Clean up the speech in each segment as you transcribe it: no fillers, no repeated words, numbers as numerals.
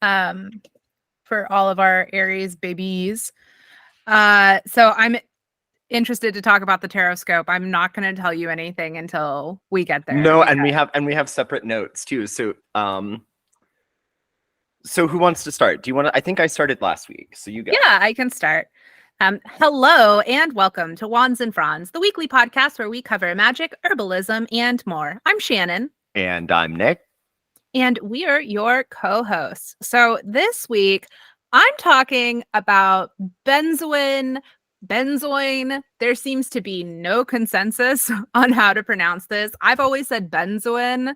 um, for all of our Aries babies. So I'm interested to talk about the tarot scope. I'm not going to tell you anything until we get there. No, Because... and we have separate notes too. So who wants to start? Do you want to? I think I started last week, so you go. Yeah, I can start. Hello and welcome to Wands and Fronds, the weekly podcast where we cover magic, herbalism, and more. I'm Shannon. And I'm Nick. And we are your co-hosts. So this week, I'm talking about Benzoin. Benzoin. There seems to be no consensus on how to pronounce this. I've always said benzoin.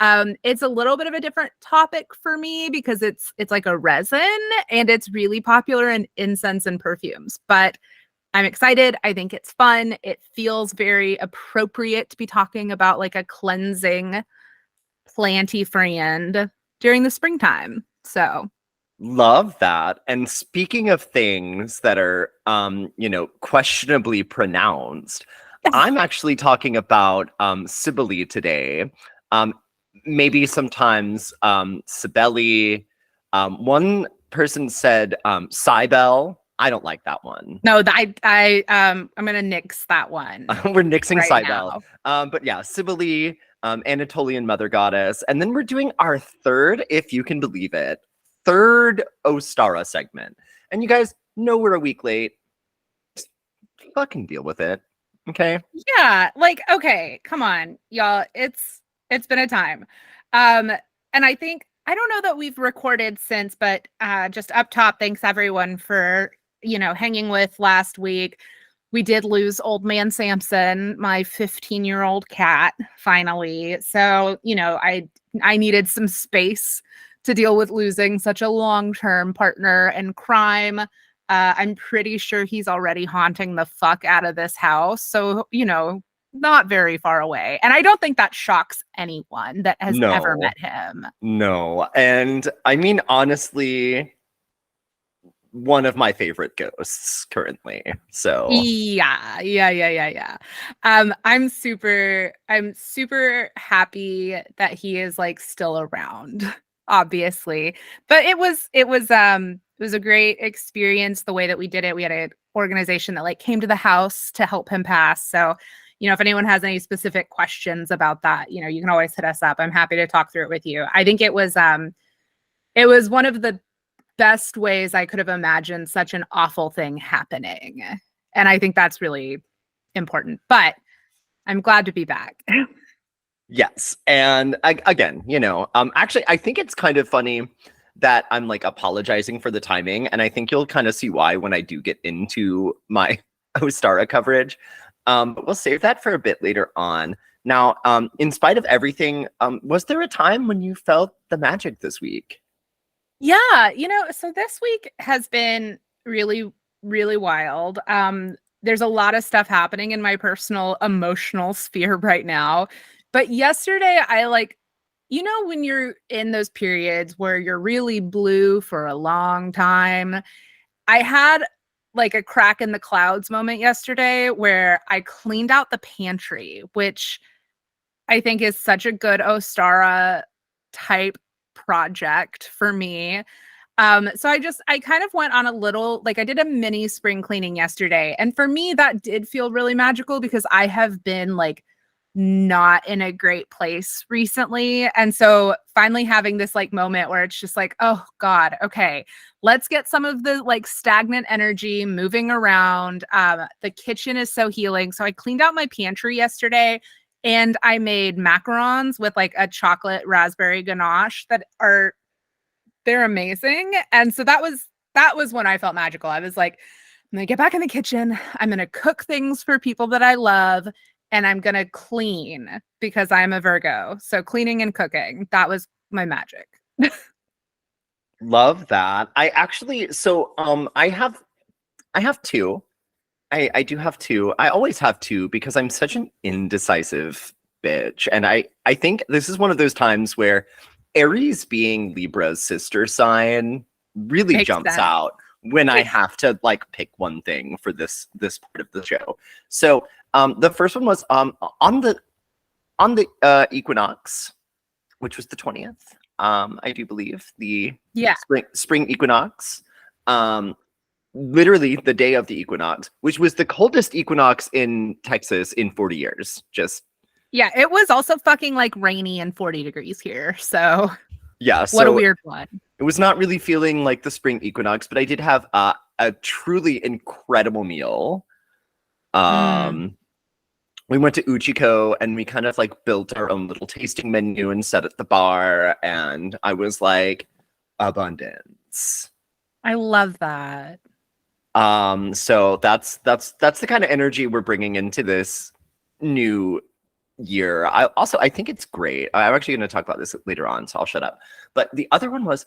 It's a little bit of a different topic for me because it's like a resin and it's really popular in incense and perfumes. But I'm excited. I think it's fun. It feels very appropriate to be talking about like a cleansing planty friend during the springtime. So Love that. And speaking of things that are, questionably pronounced, I'm actually talking about Cybele today. Maybe sometimes Cybele. One person said Cybele. I don't like that one. No, I'm gonna nix that one. We're nixing right Cybele. But yeah, Cybele, Anatolian mother goddess. And then we're doing our third, if you can believe it, third Ostara segment. And you guys know we're a week late. Just fucking deal with it. Okay. Yeah, like, okay, come on, y'all. It's been a time. And I think I don't know that we've recorded since, but just up top, thanks everyone for hanging with last week. We did lose old man Samson, my 15-year-old cat, finally. So, I needed some space to deal with losing such a long-term partner in crime. I'm pretty sure he's already haunting the fuck out of this house. So, not very far away. And I don't think that shocks anyone that has ever met him. No. And I mean, honestly, one of my favorite ghosts currently. So yeah. I'm super happy that he is like still around, obviously. But it was a great experience the way that we did it. We had an organization that like came to the house to help him pass. So, if anyone has any specific questions about that, you can always hit us up. I'm happy to talk through it with you. I think it was one of the best ways I could have imagined such an awful thing happening. And I think that's really important. But I'm glad to be back. Yes. And again, actually, I think it's kind of funny that I'm like apologizing for the timing. And I think you'll kind of see why when I do get into my Ostara coverage. But we'll save that for a bit later on. Now, in spite of everything, was there a time when you felt the magic this week? Yeah, so this week has been really, really wild. There's a lot of stuff happening in my personal emotional sphere right now. But yesterday, I when you're in those periods where you're really blue for a long time, I had like a crack in the clouds moment yesterday where I cleaned out the pantry, which I think is such a good Ostara type project for me. So I kind of went on a little, like I did a mini spring cleaning yesterday. And for me, that did feel really magical because I have been like not in a great place recently. And so finally having this like moment where it's just like, oh God, okay, let's get some of the like stagnant energy moving around. The kitchen is so healing. So I cleaned out my pantry yesterday and I made macarons with like a chocolate raspberry ganache they're amazing. And so that was when I felt magical. I was like, I'm gonna get back in the kitchen. I'm gonna cook things for people that I love. And I'm going to clean because I'm a Virgo. So cleaning and cooking, that was my magic. Love that. I actually, I have two. I do have two. I always have two because I'm such an indecisive bitch. And I think this is one of those times where Aries being Libra's sister sign really Makes jumps sense. out when I have to like pick one thing for this part of the show. So the first one was on the equinox, which was the 20th. I do believe, the Yeah. spring equinox. Literally the day of the equinox, which was the coldest equinox in Texas in 40 years. Just Yeah, it was also fucking like rainy and 40 degrees here. So yeah, what a so weird one. it was not really feeling like the spring equinox, but I did have a truly incredible meal. Mm. We went to Uchiko and we kind of like built our own little tasting menu and set at the bar, and I was like, abundance. I love that. So that's the kind of energy we're bringing into this new year. I think it's great. I'm actually going to talk about this later on, so I'll shut up. But the other one was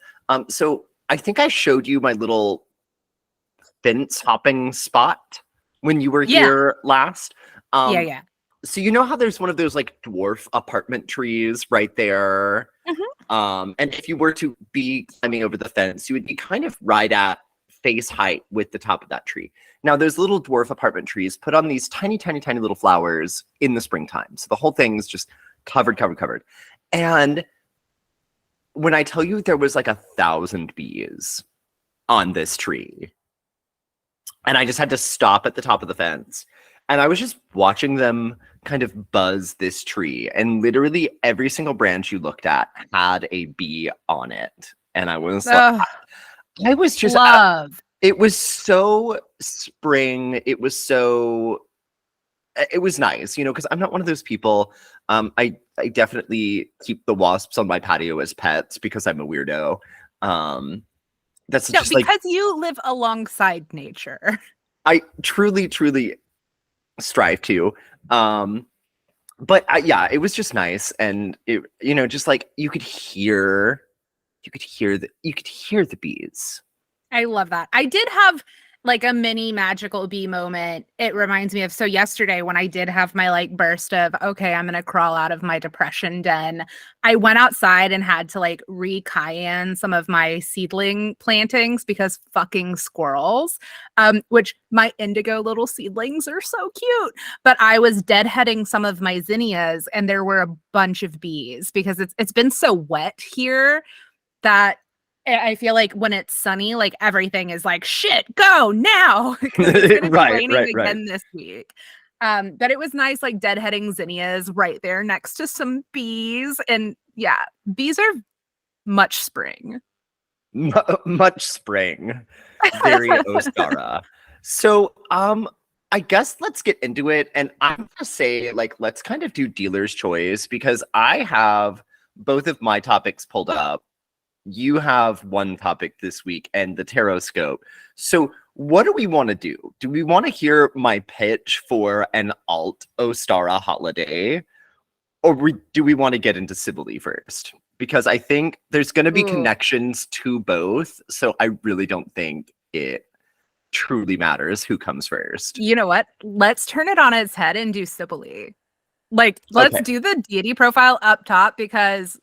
so I think I showed you my little fence hopping spot when you were Yeah. here last. Yeah. Um Yeah. so you know how there's one of those like dwarf apartment trees right there? Mhm. And if you were to be climbing over the fence, you would be kind of right at face height with the top of that tree. Now, those little dwarf apartment trees put on these tiny, tiny, tiny little flowers in the springtime. So the whole thing's just covered, covered, covered. And when I tell you there was like 1,000 bees on this tree, and I just had to stop at the top of the fence. And I was just watching them kind of buzz this tree. And literally every single branch you looked at had a bee on it. And I was like, Ugh, I was just, love. it was so spring. It was so, it was nice, you know, because I'm not one of those people. I definitely keep the wasps on my patio as pets because I'm a weirdo. That's No, just like, because you live alongside nature. I truly, truly strive to. But yeah, it was just nice, and it, you know, just like you could hear the bees. I love that. I did have like a mini magical bee moment. It reminds me of so yesterday when I did have my like burst of, okay, I'm gonna crawl out of my depression den. I went outside and had to like re-cayenne some of my seedling plantings because fucking squirrels. Which my indigo little seedlings are so cute. But I was deadheading some of my zinnias and there were a bunch of bees because it's been so wet here that I feel like when it's sunny, like everything is like, shit, go now because it's going to be Right, raining right, right. again this week. But it was nice, like deadheading zinnias right there next to some bees. And yeah, bees are much spring. Much spring, very Ostara. So, I guess let's get into it, and I'm gonna say, like, let's kind of do dealer's choice because I have both of my topics pulled up. You have one topic this week and the tarot scope. So, what do we want to do? Do we want to hear my pitch for an alt Ostara holiday, or do we want to get into Cybele first? Because I think there's going to be Ooh. connections to both. So I really don't think it truly matters who comes first. You know what? Let's turn it on its head and do Cybele. Like, let's Okay. do the deity profile up top because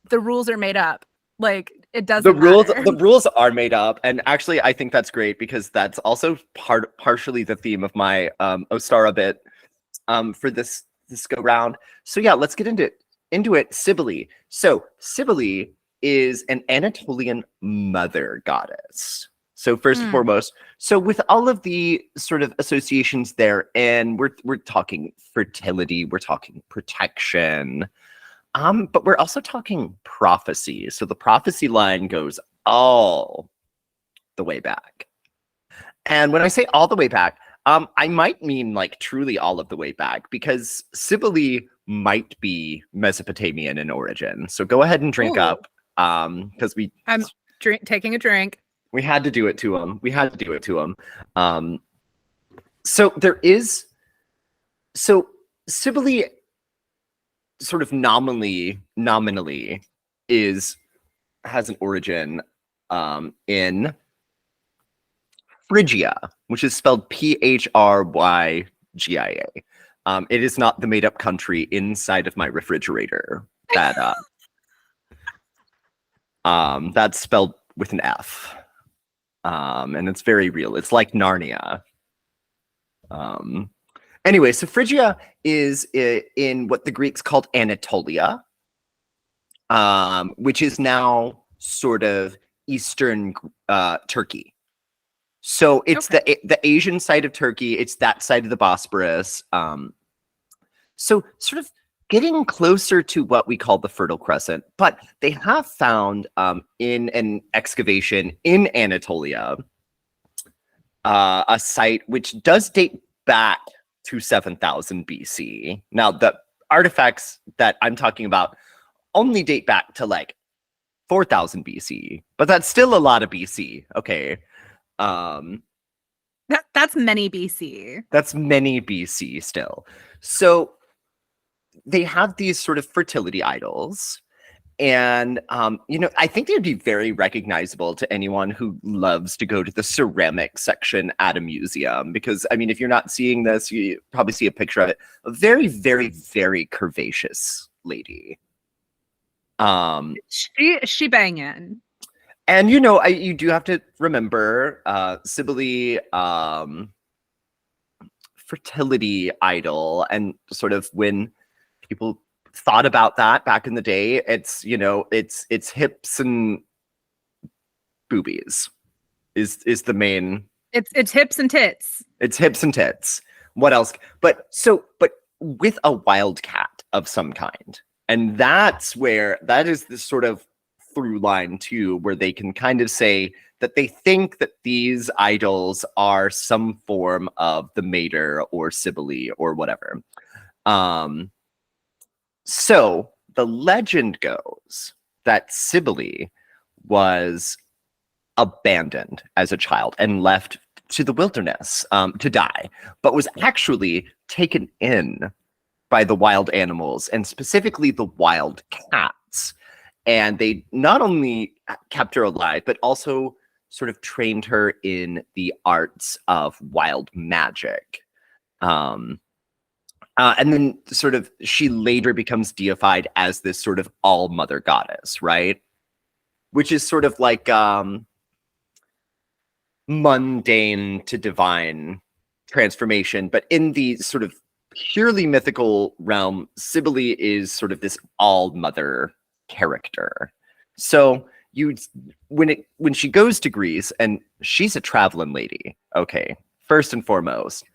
the rules are made up. Like, it doesn't matter. The rules are made up, and actually I think that's great because that's also partially the theme of my Ostara bit for this go round. So yeah, let's get into it. Cybele. So Cybele is an Anatolian mother goddess. So first and Mm. foremost, so with all of the sort of associations there, and we're talking fertility, we're talking protection, but we're also talking prophecy. So the prophecy line goes all the way back. And when I say all the way back, I might mean like truly all of the way back because Cybele might be Mesopotamian in origin. So go ahead and drink Ooh. up, because I'm taking a drink. we had to do it to him. We had to do it to him. So there is so Cybele sort of nominally has an origin in Phrygia, which is spelled Phrygia. It is not the made-up country inside of my refrigerator. That's spelled with an F. And it's very real. It's like Narnia. Anyway, so Phrygia is in what the Greeks called Anatolia. which is now sort of eastern Turkey. So it's Okay. the Asian side of Turkey. It's that side of the Bosporus. So sort of getting closer to what we call the Fertile Crescent. But they have found in an excavation in Anatolia a site which does date back to 7,000 BC. Now, the artifacts that I'm talking about only date back to like 4,000 BC, but that's still a lot of BC. Okay. Um, That's many BC. that's many BC still. So they have these sort of fertility idols. And, I think they'd be very recognizable to anyone who loves to go to the ceramic section at a museum. Because, I mean, if you're not seeing this, you probably see a picture of it. A very, very, very curvaceous lady. She banging. And, you do have to remember Cybele fertility idol, and sort of when people thought about that back in the day, it's hips and boobies is the main. It's hips and tits. It's hips and tits. What else? But with a wildcat of some kind. And that is this sort of through line too, where they can kind of say that they think that these idols are some form of the mater or Cybele or whatever. So the legend goes that Cybele was abandoned as a child and left to the wilderness to die, but was actually taken in by the wild animals, and specifically the wild cats. And they not only kept her alive, but also sort of trained her in the arts of wild magic. And then sort of she later becomes deified as this sort of all-mother goddess, right? Which is sort of like mundane to divine transformation. But in the sort of purely mythical realm, Cybele is sort of this all-mother character. So when she goes to Greece, and she's a traveling lady, okay, first and foremost.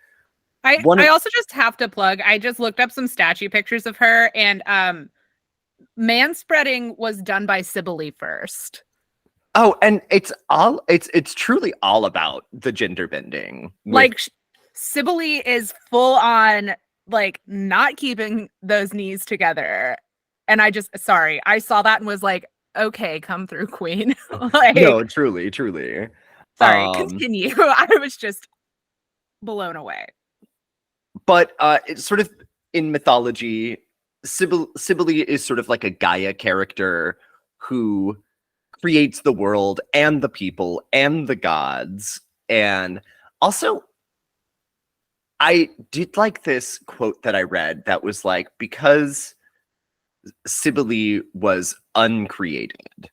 I also just have to plug, I just looked up some statue pictures of her, and manspreading was done by Cybele first. Oh, and it's truly all about the gender bending. Like Cybele is full on like not keeping those knees together. And I saw that and was like, okay, come through, queen. Like, no, truly, truly. Sorry, continue. I was just blown away. But it's sort of in mythology, Cybele is sort of like a Gaia character who creates the world and the people and the gods. And also, I did like this quote that I read that was like, because Cybele was uncreated.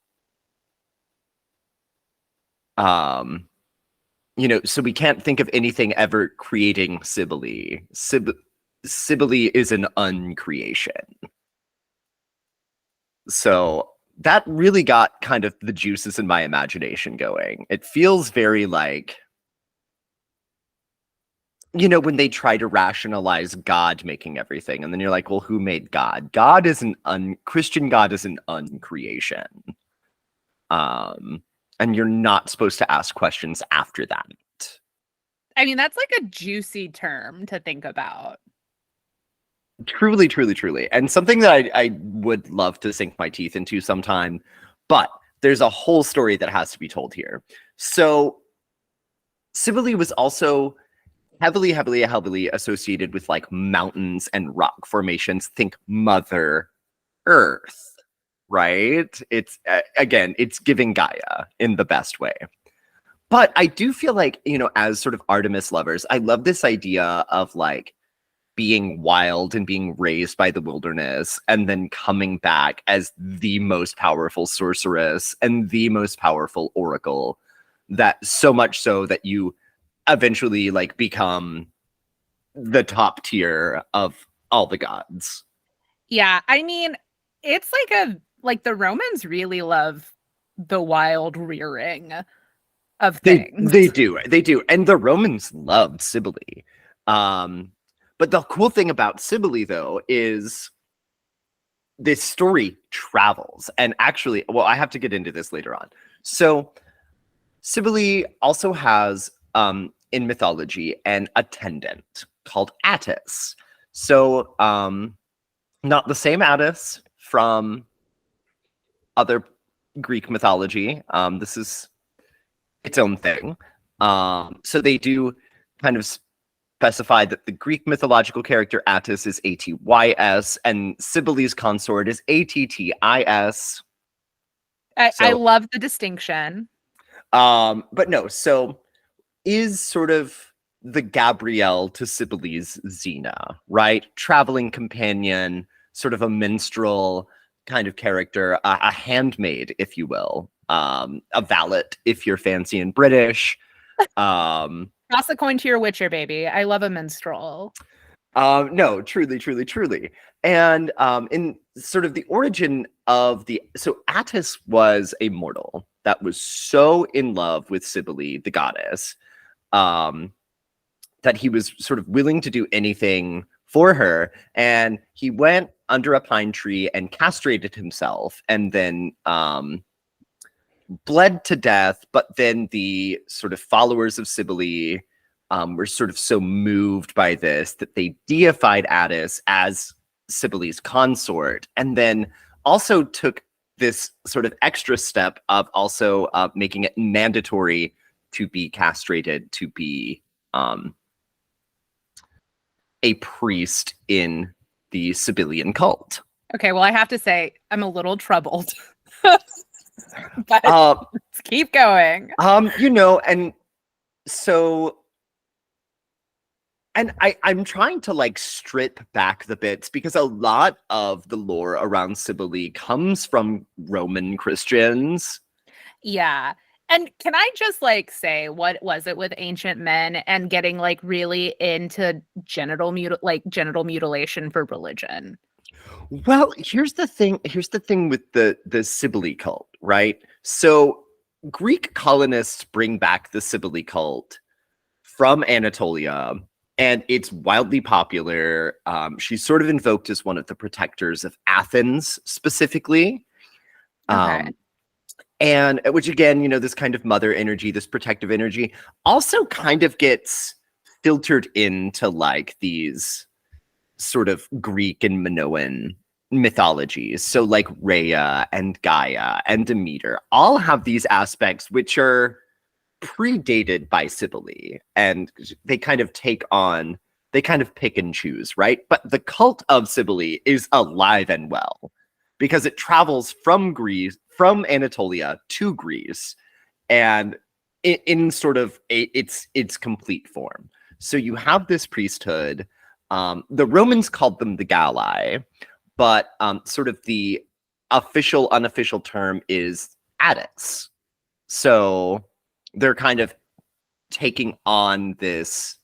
So we can't think of anything ever creating Cybele. Cybele is an uncreation. So that really got kind of the juices in my imagination going. It feels very like, when they try to rationalize God making everything, and then you're like, well, who made God? God is Christian God is an uncreation. And you're not supposed to ask questions after that. I mean, that's like a juicy term to think about. Truly, truly, truly. And something that I would love to sink my teeth into sometime, but there's a whole story that has to be told here. So Cybele was also heavily, heavily, heavily associated with like mountains and rock formations. Think Mother Earth, right? It's again, it's giving Gaia in the best way. But I do feel like, as sort of Artemis lovers, I love this idea of like being wild and being raised by the wilderness and then coming back as the most powerful sorceress and the most powerful oracle, that so much so that you eventually like become the top tier of all the gods. Yeah, I mean, it's like like the Romans really love the wild rearing of They things. do, and the Romans loved Cybele. But the cool thing about Cybele, though, is this story travels, and actually, well, I have to get into this later on. So Cybele also has, in mythology, an attendant called Attis. So, not the same Attis from other Greek mythology. This is its own thing. So they do kind of specify that the Greek mythological character Attis is Atys, and Cybele's consort is Attis. I So, love the distinction. but no, so is sort of the Gabrielle to Cybele's Xena, right? Traveling companion, sort of a minstrel kind of character, a handmaid, if you will, a valet, if you're fancy and British. Toss a coin to your Witcher, baby. I love a minstrel. No, truly, truly, truly. And in sort of the origin of so Attis was a mortal that was so in love with Cybele, the goddess, that he was sort of willing to do anything for her. And he went under a pine tree and castrated himself, and then bled to death. But then the sort of followers of Cybele were sort of so moved by this that they deified Attis as Cybele's consort, and then also took this sort of extra step of also making it mandatory to be castrated, to be a priest in the Cybelean cult. Okay, well, I have to say, I'm a little troubled. But let's keep going. And so, and I'm trying to like strip back the bits because a lot of the lore around Cybele comes from Roman Christians. Yeah. And can I just like say, what was it with ancient men and getting like really into genital mutilation for religion? Well, here's the thing. Here's the thing with the Cybele cult, right? So Greek colonists bring back the Cybele cult from Anatolia, and it's wildly popular. She's sort of invoked as one of the protectors of Athens, specifically. Okay. And which, again, this kind of mother energy, this protective energy, also kind of gets filtered into like these sort of Greek and Minoan mythologies. So like Rhea and Gaia and Demeter all have these aspects which are predated by Cybele, and they kind of pick and choose, right? But the cult of Cybele is alive and well because it travels from Anatolia to Greece, and in sort of its complete form. So you have this priesthood. The Romans called them the Galli, but sort of the official, unofficial term is Attis. So they're kind of taking on this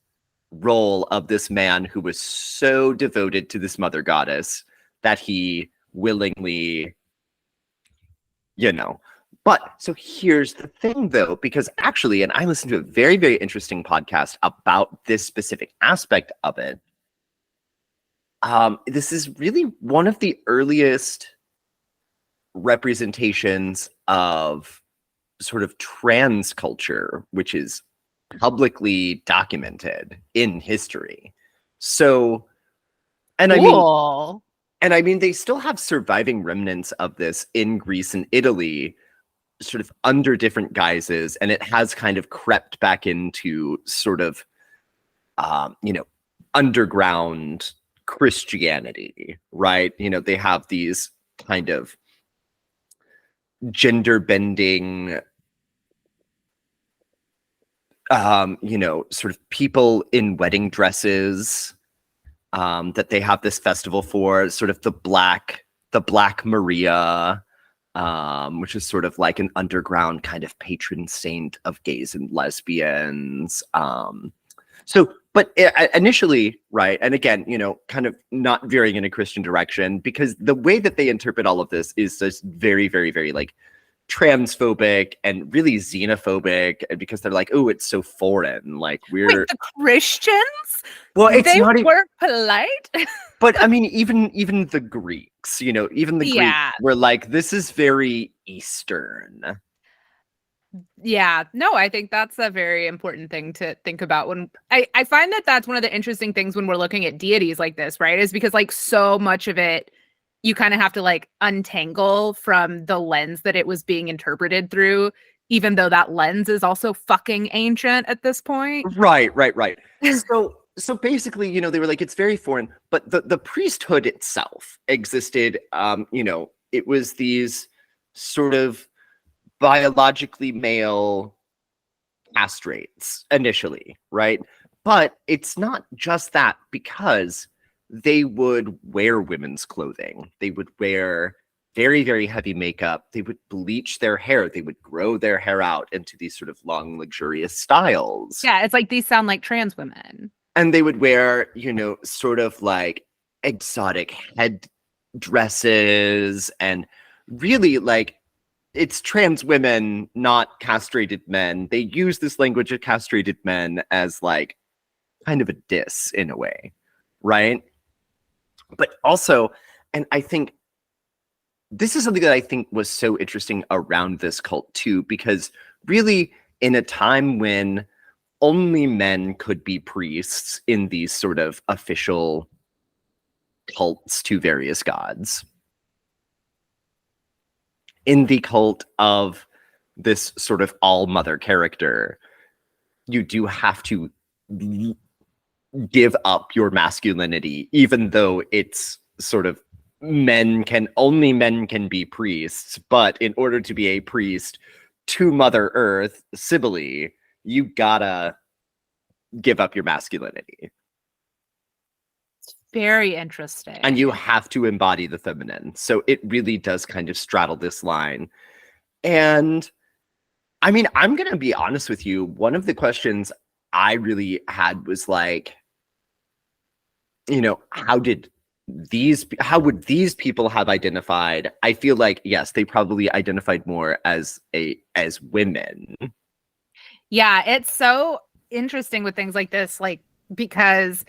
role of this man who was so devoted to this mother goddess that he willingly, But so here's the thing, though, because actually, and I listened to a very, very interesting podcast about this specific aspect of it. This is really one of the earliest representations of sort of trans culture, which is publicly documented in history. So, and Cool. I mean, they still have surviving remnants of this in Greece and Italy, sort of under different guises, and it has kind of crept back into sort of, underground Christianity, right? They have these kind of gender bending, sort of people in wedding dresses, that they have this festival for, sort of the Black Maria, which is sort of like an underground kind of patron saint of gays and lesbians. So but initially, right, and again, kind of not veering in a Christian direction, because the way that they interpret all of this is just very, very, very like transphobic and really xenophobic, and because they're like, oh, it's so foreign, like Wait, we're the Christians? well, it's They not even, weren't polite? but I mean, even the Greeks, even the Greeks Yeah. were like, this is very Eastern. Yeah, no, I think that's a very important thing to think about when I find that that's one of the interesting things when we're looking at deities like this, right? Is because like so much of it you kind of have to like untangle from the lens that it was being interpreted through, even though that lens is also fucking ancient at this point. Right. So basically, they were like, it's very foreign, but the priesthood itself existed. It was these sort of biologically male castrates initially, right? But it's not just that, because they would wear women's clothing. They would wear very, very heavy makeup. They would bleach their hair. They would grow their hair out into these sort of long, luxurious styles. Yeah, it's like these sound like trans women. And they would wear, sort of like exotic head dresses, and really like it's trans women, not castrated men. They use this language of castrated men as like kind of a diss in a way, right? But also, and I think this is something that I think was so interesting around this cult too, because really in a time when only men could be priests in these sort of official cults to various gods, in the cult of this sort of all-mother character, you do have to give up your masculinity, even though it's sort of only men can be priests. But in order to be a priest to Mother Earth, Cybele, you gotta give up your masculinity. Very interesting. And you have to embody the feminine. So it really does kind of straddle this line. And I mean, I'm going to be honest with you. One of the questions I really had was like, how would these people have identified? I feel like, yes, they probably identified more as women. Yeah, it's so interesting with things like this, like, because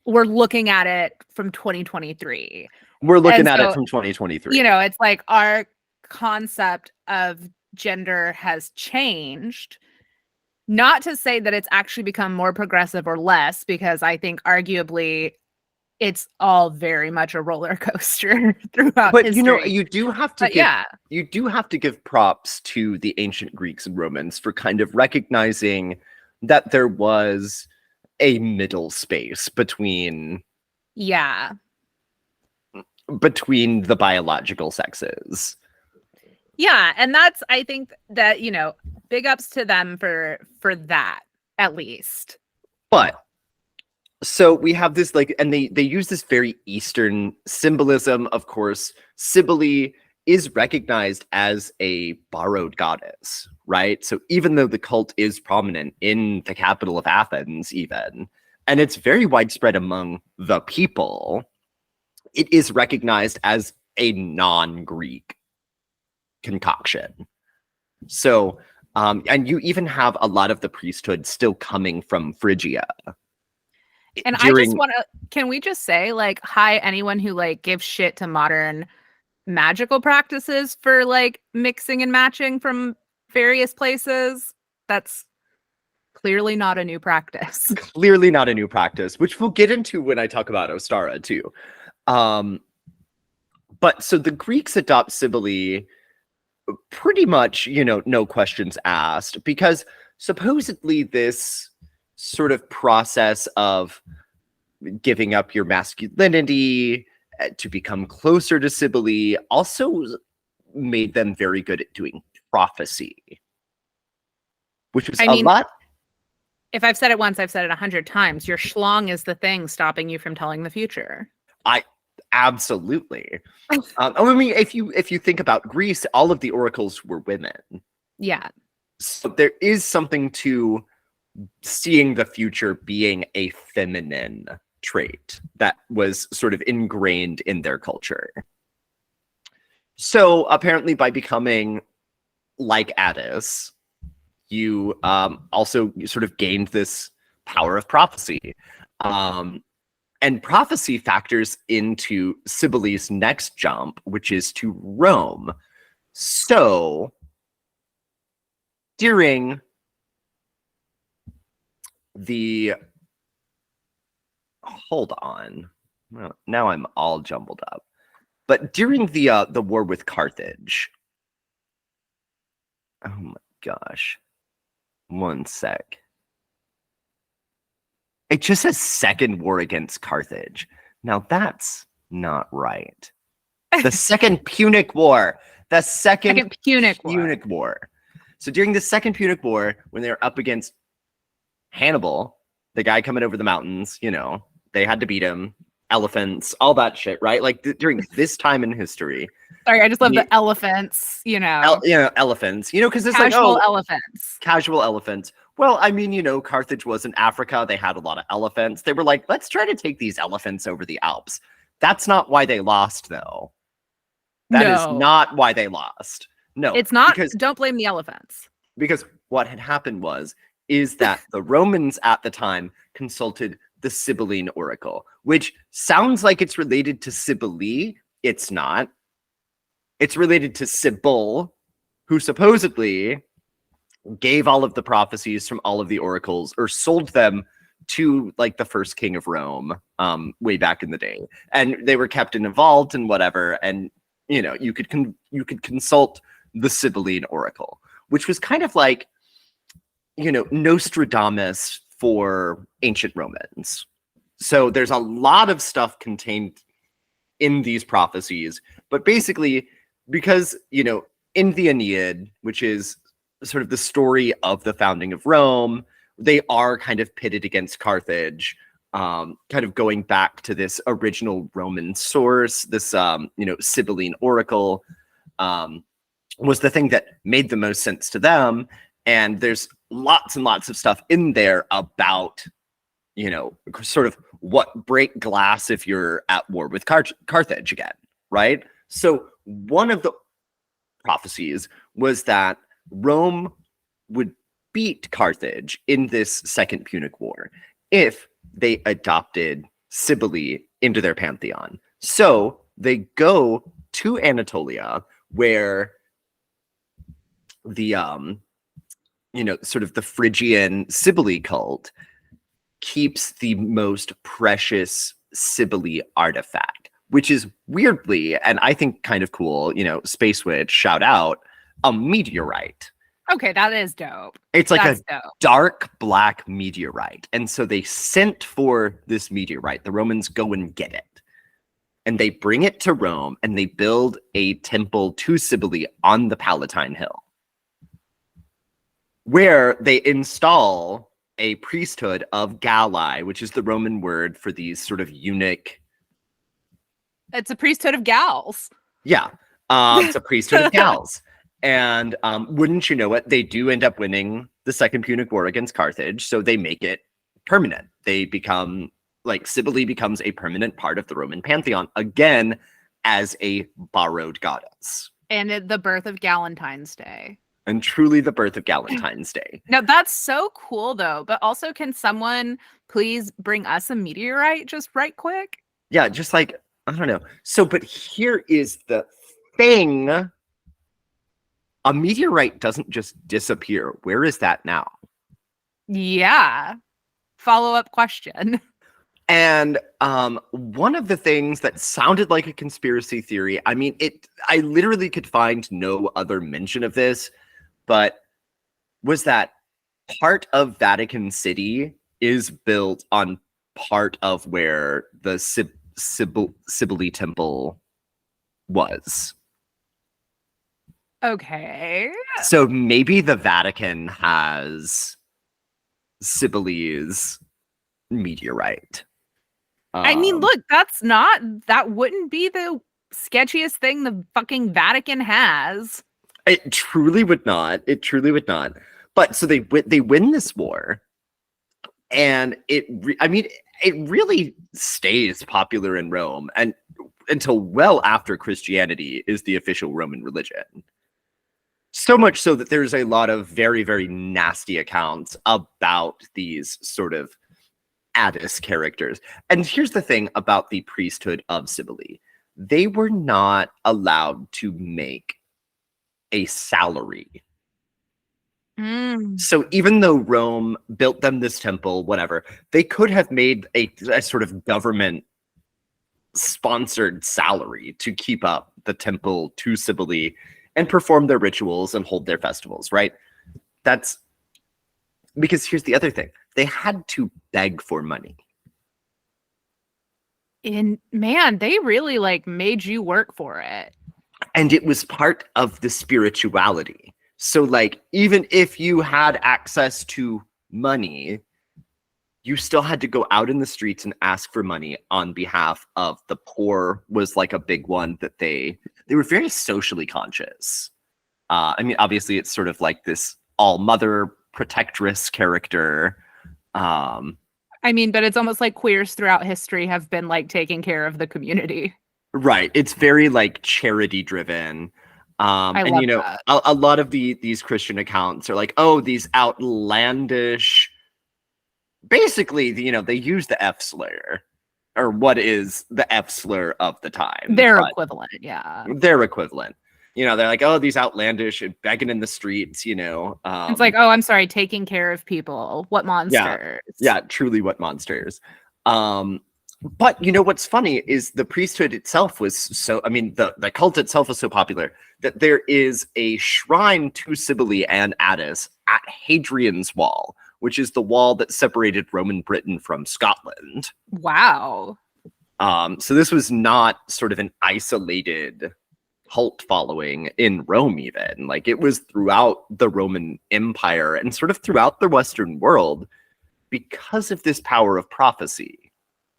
we're looking at it from 2023. We're looking at it from 2023. It's like our concept of gender has changed. Not to say that it's actually become more progressive or less, because I think arguably it's all very much a roller coaster throughout but history. you do have to give props to the ancient Greeks and Romans for kind of recognizing that there was a middle space between the biological sexes. Yeah, and that's, I think that, big ups to them for that, at least. But so we have this like, and they use this very Eastern symbolism. Of course, Cybele is recognized as a borrowed goddess, right? So even though the cult is prominent in the capital of Athens, even, and it's very widespread among the people, it is recognized as a non-Greek concoction. So, and you even have a lot of the priesthood still coming from Phrygia. And I just want to, can we just say, like, hi, anyone who like gives shit to modern magical practices for like mixing and matching from various places? That's clearly not a new practice. Clearly not a new practice, which we'll get into when I talk about Ostara too. But so the Greeks adopt Cybele pretty much, no questions asked, because supposedly this sort of process of giving up your masculinity to become closer to Cybele also made them very good at doing prophecy, which was lot. If I've said it once, I've said it 100 times. Your schlong is the thing stopping you from telling the future. Absolutely. I mean, if you think about Greece, all of the oracles were women. Yeah. So there is something to seeing the future being a feminine trait that was sort of ingrained in their culture. So apparently by becoming like Addis, you also sort of gained this power of prophecy. And prophecy factors into Cybele's next jump, which is to Rome. So during the hold on. Well, now I'm all jumbled up. But during the war with Carthage. Oh my gosh. One sec. It just says second war against Carthage. Now that's not right. The Second Punic War. The second Punic War. So during the Second Punic War, when they were up against Hannibal, the guy coming over the mountains, you know, they had to beat him. Elephants, all that shit, right? Like during this time in history. Sorry, I just love the elephants, you know. Elephants, you know, because it's casual like, elephants. Casual elephants. Well, I mean, you know, Carthage was in Africa. They had a lot of elephants. They were like, let's try to take these elephants over the Alps. That's not why they lost, though. That is not why they lost. No, it's not. Because, don't blame the elephants. Because what had happened is that the Romans at the time consulted the Cybele oracle, which sounds like it's related to Cybele. It's not. It's related to Cybele, who supposedly gave all of the prophecies from all of the oracles, or sold them to like the first king of Rome way back in the day, and they were kept in a vault and whatever. And you know, you could consult the Cybele oracle, which was kind of like, you know, Nostradamus for ancient Romans. So there's a lot of stuff contained in these prophecies, but basically because, you know, in the Aeneid, which is sort of the story of the founding of Rome, they are kind of pitted against Carthage, kind of going back to this original Roman source. This, you know, Cybele oracle was the thing that made the most sense to them. And there's lots and lots of stuff in there about, you know, sort of what break glass if you're at war with Carthage again, right? So one of the prophecies was that Rome would beat Carthage in this Second Punic War if they adopted Cybele into their pantheon. So they go to Anatolia, where the you know, sort of the Phrygian Cybele cult keeps the most precious Cybele artifact, which is weirdly, and I think kind of cool, you know, Space Witch, shout out, a meteorite. Okay, that is dope. It's like dark black meteorite. And so they sent for this meteorite. The Romans go and get it. And they bring it to Rome, and they build a temple to Cybele on the Palatine Hill, where they install a priesthood of Galli, which is the Roman word for these sort of eunuch. It's a priesthood of gals. Yeah, it's a priesthood of gals. And wouldn't you know it, they do end up winning the Second Punic War against Carthage, so they make it permanent. They become, like, Cybele becomes a permanent part of the Roman pantheon, again, as a borrowed goddess. And the birth of Galentine's Day. And truly the birth of Galentine's Day. Now, that's so cool, though. But also, can someone please bring us a meteorite just right quick? Yeah, just like, I don't know. So, but here is the thing. A meteorite doesn't just disappear. Where is that now? Yeah. Follow-up question. And one of the things that sounded like a conspiracy theory, I mean, I literally could find no other mention of this, but was that part of Vatican City is built on part of where the Cybele temple was. Okay. So maybe the Vatican has Cybele's meteorite. I mean, look, that wouldn't be the sketchiest thing the fucking Vatican has. It truly would not. It truly would not. But so they win this war. And it really stays popular in Rome and until well after Christianity is the official Roman religion. So much so that there's a lot of very, very nasty accounts about these sort of Addis characters. And here's the thing about the priesthood of Cybele. They were not allowed to make a salary. So even though Rome built them this temple, whatever, they could have made a sort of government sponsored salary to keep up the temple to Cybele and perform their rituals and hold their festivals, right? That's because here's the other thing. They had to beg for money. And man, they really like made you work for it. And it was part of the spirituality. So like, even if you had access to money, you still had to go out in the streets and ask for money on behalf of the poor was like a big one that they were very socially conscious. I mean, obviously it's sort of like this all mother protectress character. I mean, but it's almost like queers throughout history have been like taking care of the community. Right. It's very like charity driven. And you know, a lot of these Christian accounts are like, oh, these outlandish, basically, you know, they use the F slur, or what is the F slur of the time. Their equivalent, yeah. Their equivalent. You know, they're like, oh, these outlandish and begging in the streets, you know. It's like, oh, I'm sorry, taking care of people. What monsters? Yeah, truly what monsters. But you know what's funny is the priesthood itself was so, I mean, the cult itself was so popular that there is a shrine to Cybele and Addis at Hadrian's Wall, which is the wall that separated Roman Britain from Scotland. Wow. So this was not sort of an isolated cult following in Rome even. Like, it was throughout the Roman Empire and sort of throughout the Western world because of this power of prophecy.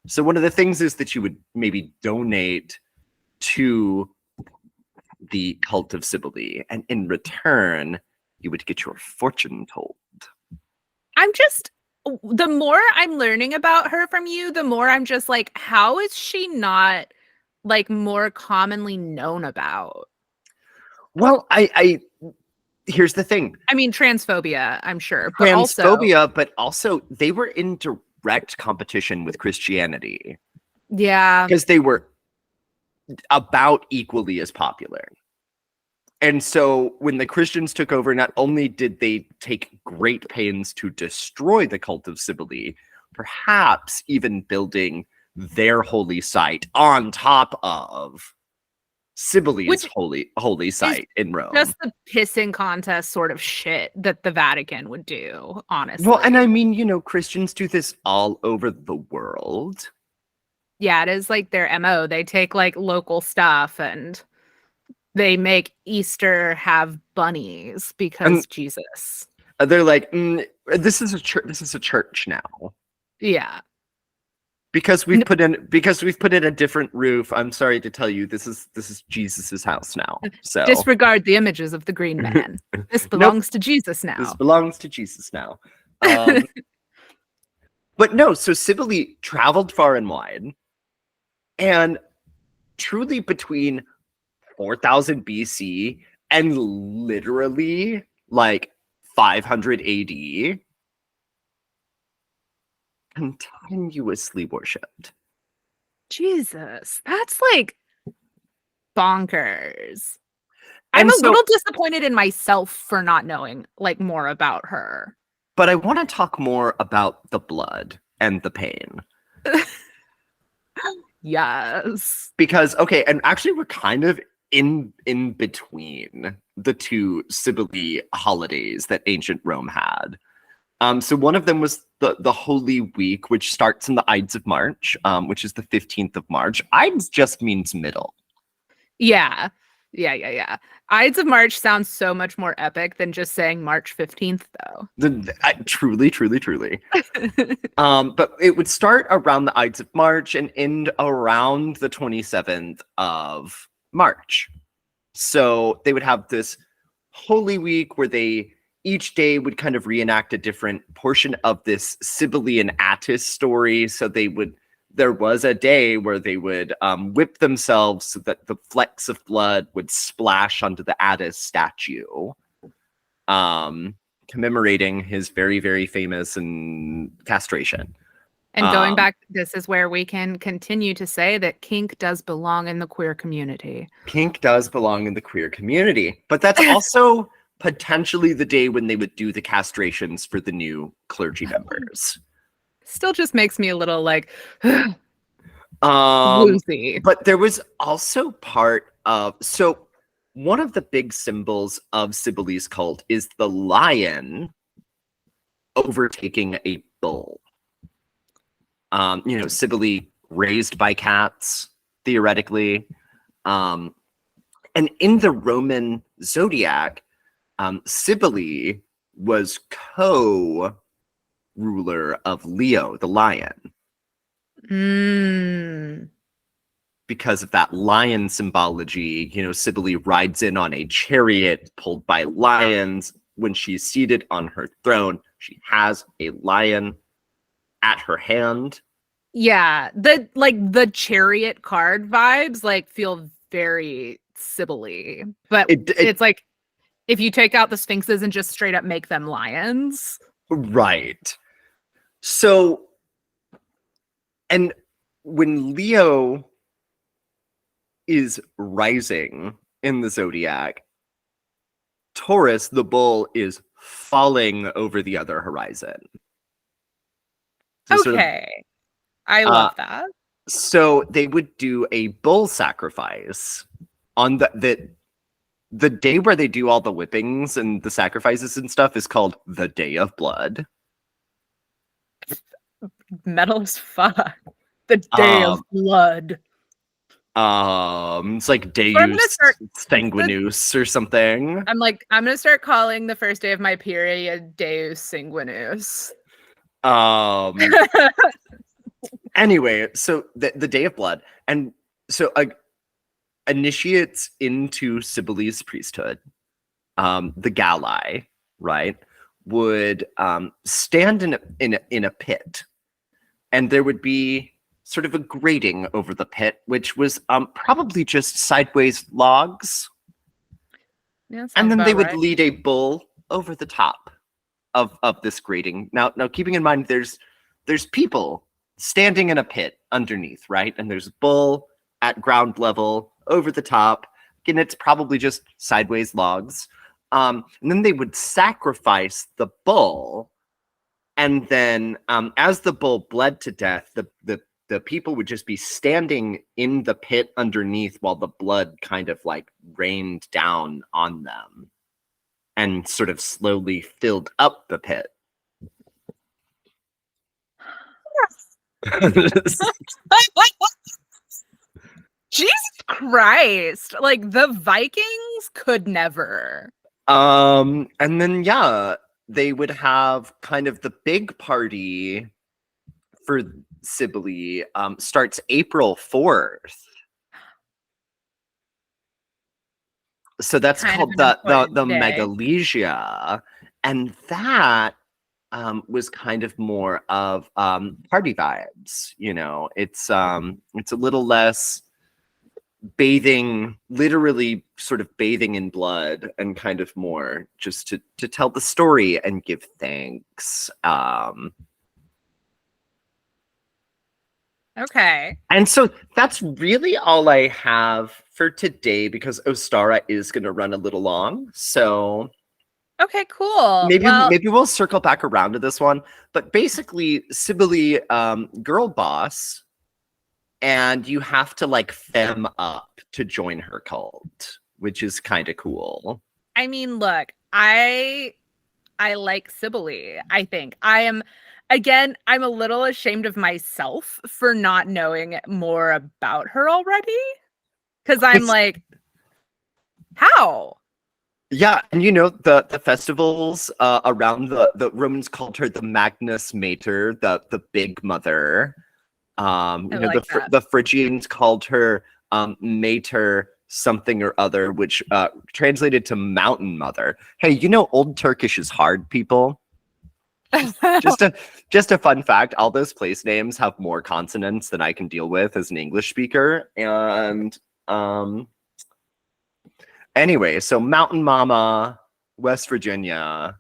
So one of the things is that you would maybe donate to the cult of Cybele, and in return, you would get your fortune told. The more I'm learning about her from you, the more I'm just like, how is she not like more commonly known about? Well, I here's the thing. I mean, transphobia, I'm sure. But transphobia, but also they were in direct competition with Christianity. Yeah. Because they were about equally as popular. And so when the Christians took over, not only did they take great pains to destroy the cult of Cybele, perhaps even building their holy site on top of Cybele's holy site in Rome. Just the pissing contest sort of shit that the Vatican would do, honestly. Well, and I mean, you know, Christians do this all over the world. Yeah, it is like their MO. They take like local stuff and they make Easter have bunnies because Jesus. They're like, this is a church. This is a church now. Yeah. Because we've put in a different roof. I'm sorry to tell you, this is Jesus's house now. So disregard the images of the green man. This belongs to Jesus now. This belongs to Jesus now. But no, so Cybele traveled far and wide, and truly between 4000 BC and literally like 500 AD. Continuously worshipped. Jesus, that's like bonkers. I'm a little disappointed in myself for not knowing like more about her. But I want to talk more about the blood and the pain. Yes. Because, okay, and actually we're kind of in between the two Cybele holidays that ancient Rome had. So one of them was the Holy Week, which starts in the Ides of March, which is the 15th of March. Ides just means middle. Yeah. Ides of March sounds so much more epic than just saying March 15th, though. Truly. But it would start around the Ides of March and end around the 27th of March. So they would have this Holy Week where they each day would kind of reenact a different portion of this Cybele and Attis story. So there was a day where they would whip themselves so that the flecks of blood would splash onto the Attis statue, commemorating his very, very famous and castration. And going back, this is where we can continue to say that kink does belong in the queer community. Kink does belong in the queer community, but that's also potentially the day when they would do the castrations for the new clergy members. Still just makes me a little like woozy. But there was also part of, so one of the big symbols of Cybele's cult is the lion overtaking a bull. Cybele raised by cats, theoretically. And in the Roman zodiac, Cybele was co-ruler of Leo, the lion. Because of that lion symbology, Cybele rides in on a chariot pulled by lions. When she's seated on her throne, she has a lion at her hand. Yeah, the chariot card vibes feel very Cybele, but it's like if you take out the sphinxes and just straight up make them lions. Right. So, and when Leo is rising in the zodiac, Taurus, the bull, is falling over the other horizon. So okay. I love that. So they would do a bull sacrifice on the day where they do all the whippings and the sacrifices and stuff is called the Day of Blood. Metal as fuck. The Day of Blood. It's like Deus Sanguinus or something. I'm gonna start calling the first day of my period Deus Sanguinus. Anyway, so the Day of Blood, and so initiates into Cybele's priesthood, the Galli, right, would stand in a pit, and there would be sort of a grating over the pit, which was probably just sideways logs, and then they would lead a bull over the top of this grating. Now keeping in mind there's people standing in a pit underneath, right? And there's a bull at ground level over the top. Again, it's probably just sideways logs. And then they would sacrifice the bull. And then as the bull bled to death, the people would just be standing in the pit underneath while the blood kind of rained down on them and sort of slowly filled up the pit. Jesus Christ. The Vikings could never. And then they would have kind of the big party for Cybele starts April 4th. So that's called the Megalesia. And that was kind of more of party vibes. It's a little less literally sort of bathing in blood, and kind of more just to tell the story and give thanks. Okay. And so that's really all I have for today, because Ostara is going to run a little long. So okay, cool. Maybe we'll circle back around to this one. But basically, Cybele, girl boss, and you have to femme up to join her cult, which is kind of cool. I mean, look, I like Cybele. I think I'm a little ashamed of myself for not knowing more about her already. Because I'm how? Yeah, and the festivals around the Romans called her the Magnus Mater, the Big Mother. The Phrygians called her Mater something or other, which translated to mountain mother. Hey, you know, Old Turkish is hard, people. Just a just a fun fact, all those place names have more consonants than I can deal with as an English speaker. And anyway, so Mountain Mama, West Virginia,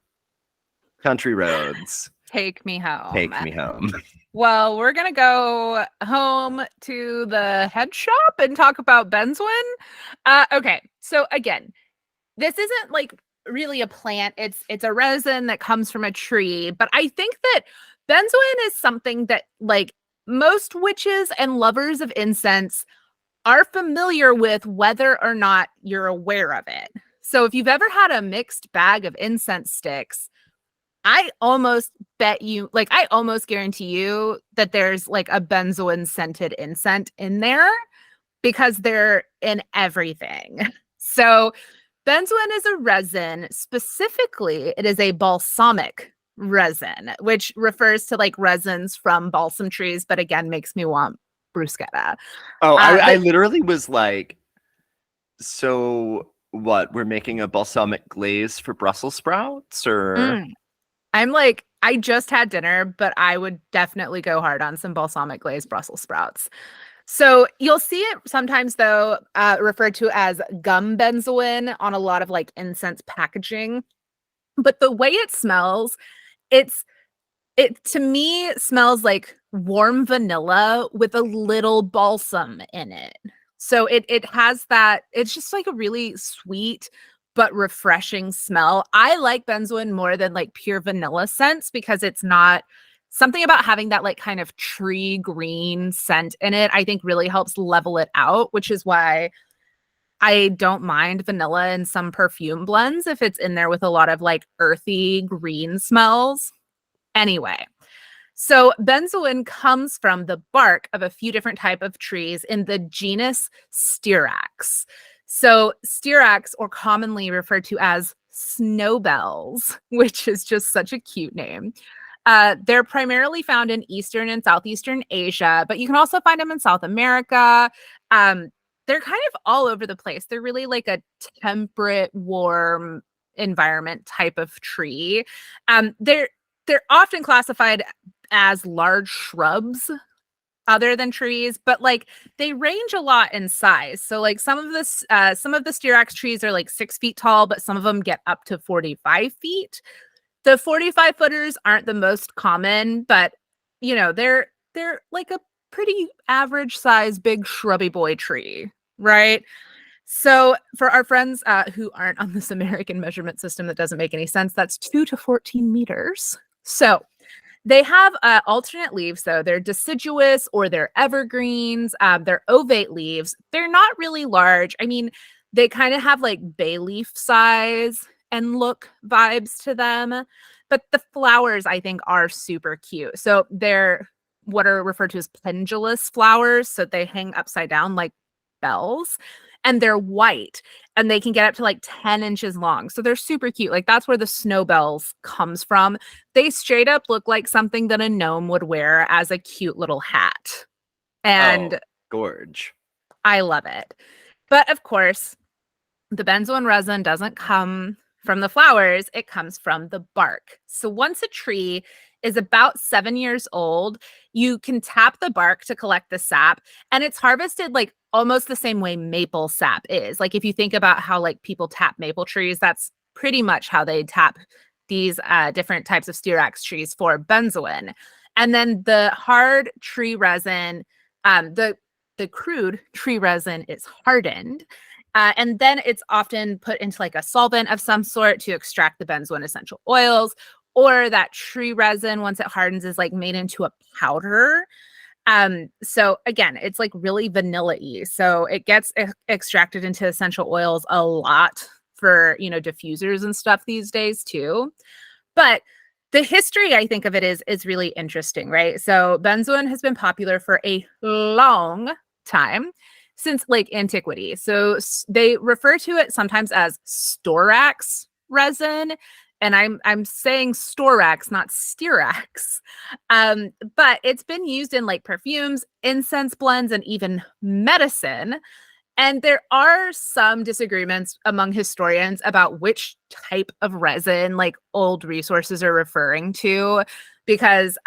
country roads, Take me home. take me home. Well, we're going to go home to the head shop and talk about benzoin. Okay, so again, this isn't like really a plant. It's a resin that comes from a tree, but I think that benzoin is something that like most witches and lovers of incense are familiar with, whether or not you're aware of it. So if you've ever had a mixed bag of incense sticks, I almost bet you, like, I almost guarantee you that there's like a benzoin scented incense in there because they're in everything. So benzoin is a resin. Specifically, it is a balsamic resin, which refers to like resins from balsam trees, but again, makes me want bruschetta. Oh, I literally was like, so what? We're making a balsamic glaze for Brussels sprouts, or I'm like, I just had dinner, but I would definitely go hard on some balsamic glazed Brussels sprouts. So you'll see it sometimes, though, referred to as gum benzoin on a lot of like incense packaging. But the way it smells, it to me smells like warm vanilla with a little balsam in it. So it has that, it's just like a really sweet but refreshing smell. I like benzoin more than like pure vanilla scents because it's not something about having that like kind of tree green scent in it, I think really helps level it out, which is why I don't mind vanilla in some perfume blends if it's in there with a lot of like earthy green smells. Anyway, so benzoin comes from the bark of a few different type of trees in the genus Styrax. So Styrax, or commonly referred to as snowbells, which is just such a cute name. They're primarily found in Eastern and Southeastern Asia, but you can also find them in South America. They're kind of all over the place. They're really like a temperate, warm environment type of tree. They're often classified as large shrubs other than trees, but like they range a lot in size. So like some of the Styrax trees are like 6 feet tall, but some of them get up to 45 feet. The 45 footers aren't the most common, but you know, they're like a pretty average size big shrubby boy tree, right? So for our friends who aren't on this American measurement system that doesn't make any sense, that's 2 to 14 meters. So they have alternate leaves, though. They're deciduous or they're evergreens. They're ovate leaves. They're not really large. I mean, they kind of have like bay leaf size and look vibes to them. But the flowers, I think, are super cute. So they're what are referred to as pendulous flowers. So they hang upside down like bells. And they're white and they can get up to like 10 inches long. So they're super cute. Like that's where the snowbells comes from. They straight up look like something that a gnome would wear as a cute little hat. And gorge. I love it. But of course, the benzoin resin doesn't come from the flowers. It comes from the bark. So once a tree is about 7 years old, you can tap the bark to collect the sap, and it's harvested like almost the same way maple sap is. Like if you think about how like people tap maple trees, that's pretty much how they tap these different types of Styrax trees for benzoin. And then the hard tree resin, the crude tree resin is hardened. And then it's often put into like a solvent of some sort to extract the benzoin essential oils, or that tree resin, once it hardens, is like made into a powder. So again, it's like really vanilla-y. So it gets extracted into essential oils a lot for, you know, diffusers and stuff these days too. But the history, I think, of it is really interesting, right? So benzoin has been popular for a long time, since like antiquity. So they refer to it sometimes as storax resin. And I'm saying storax, not styrax. But it's been used in like perfumes, incense blends, and even medicine. And there are some disagreements among historians about which type of resin like old resources are referring to, because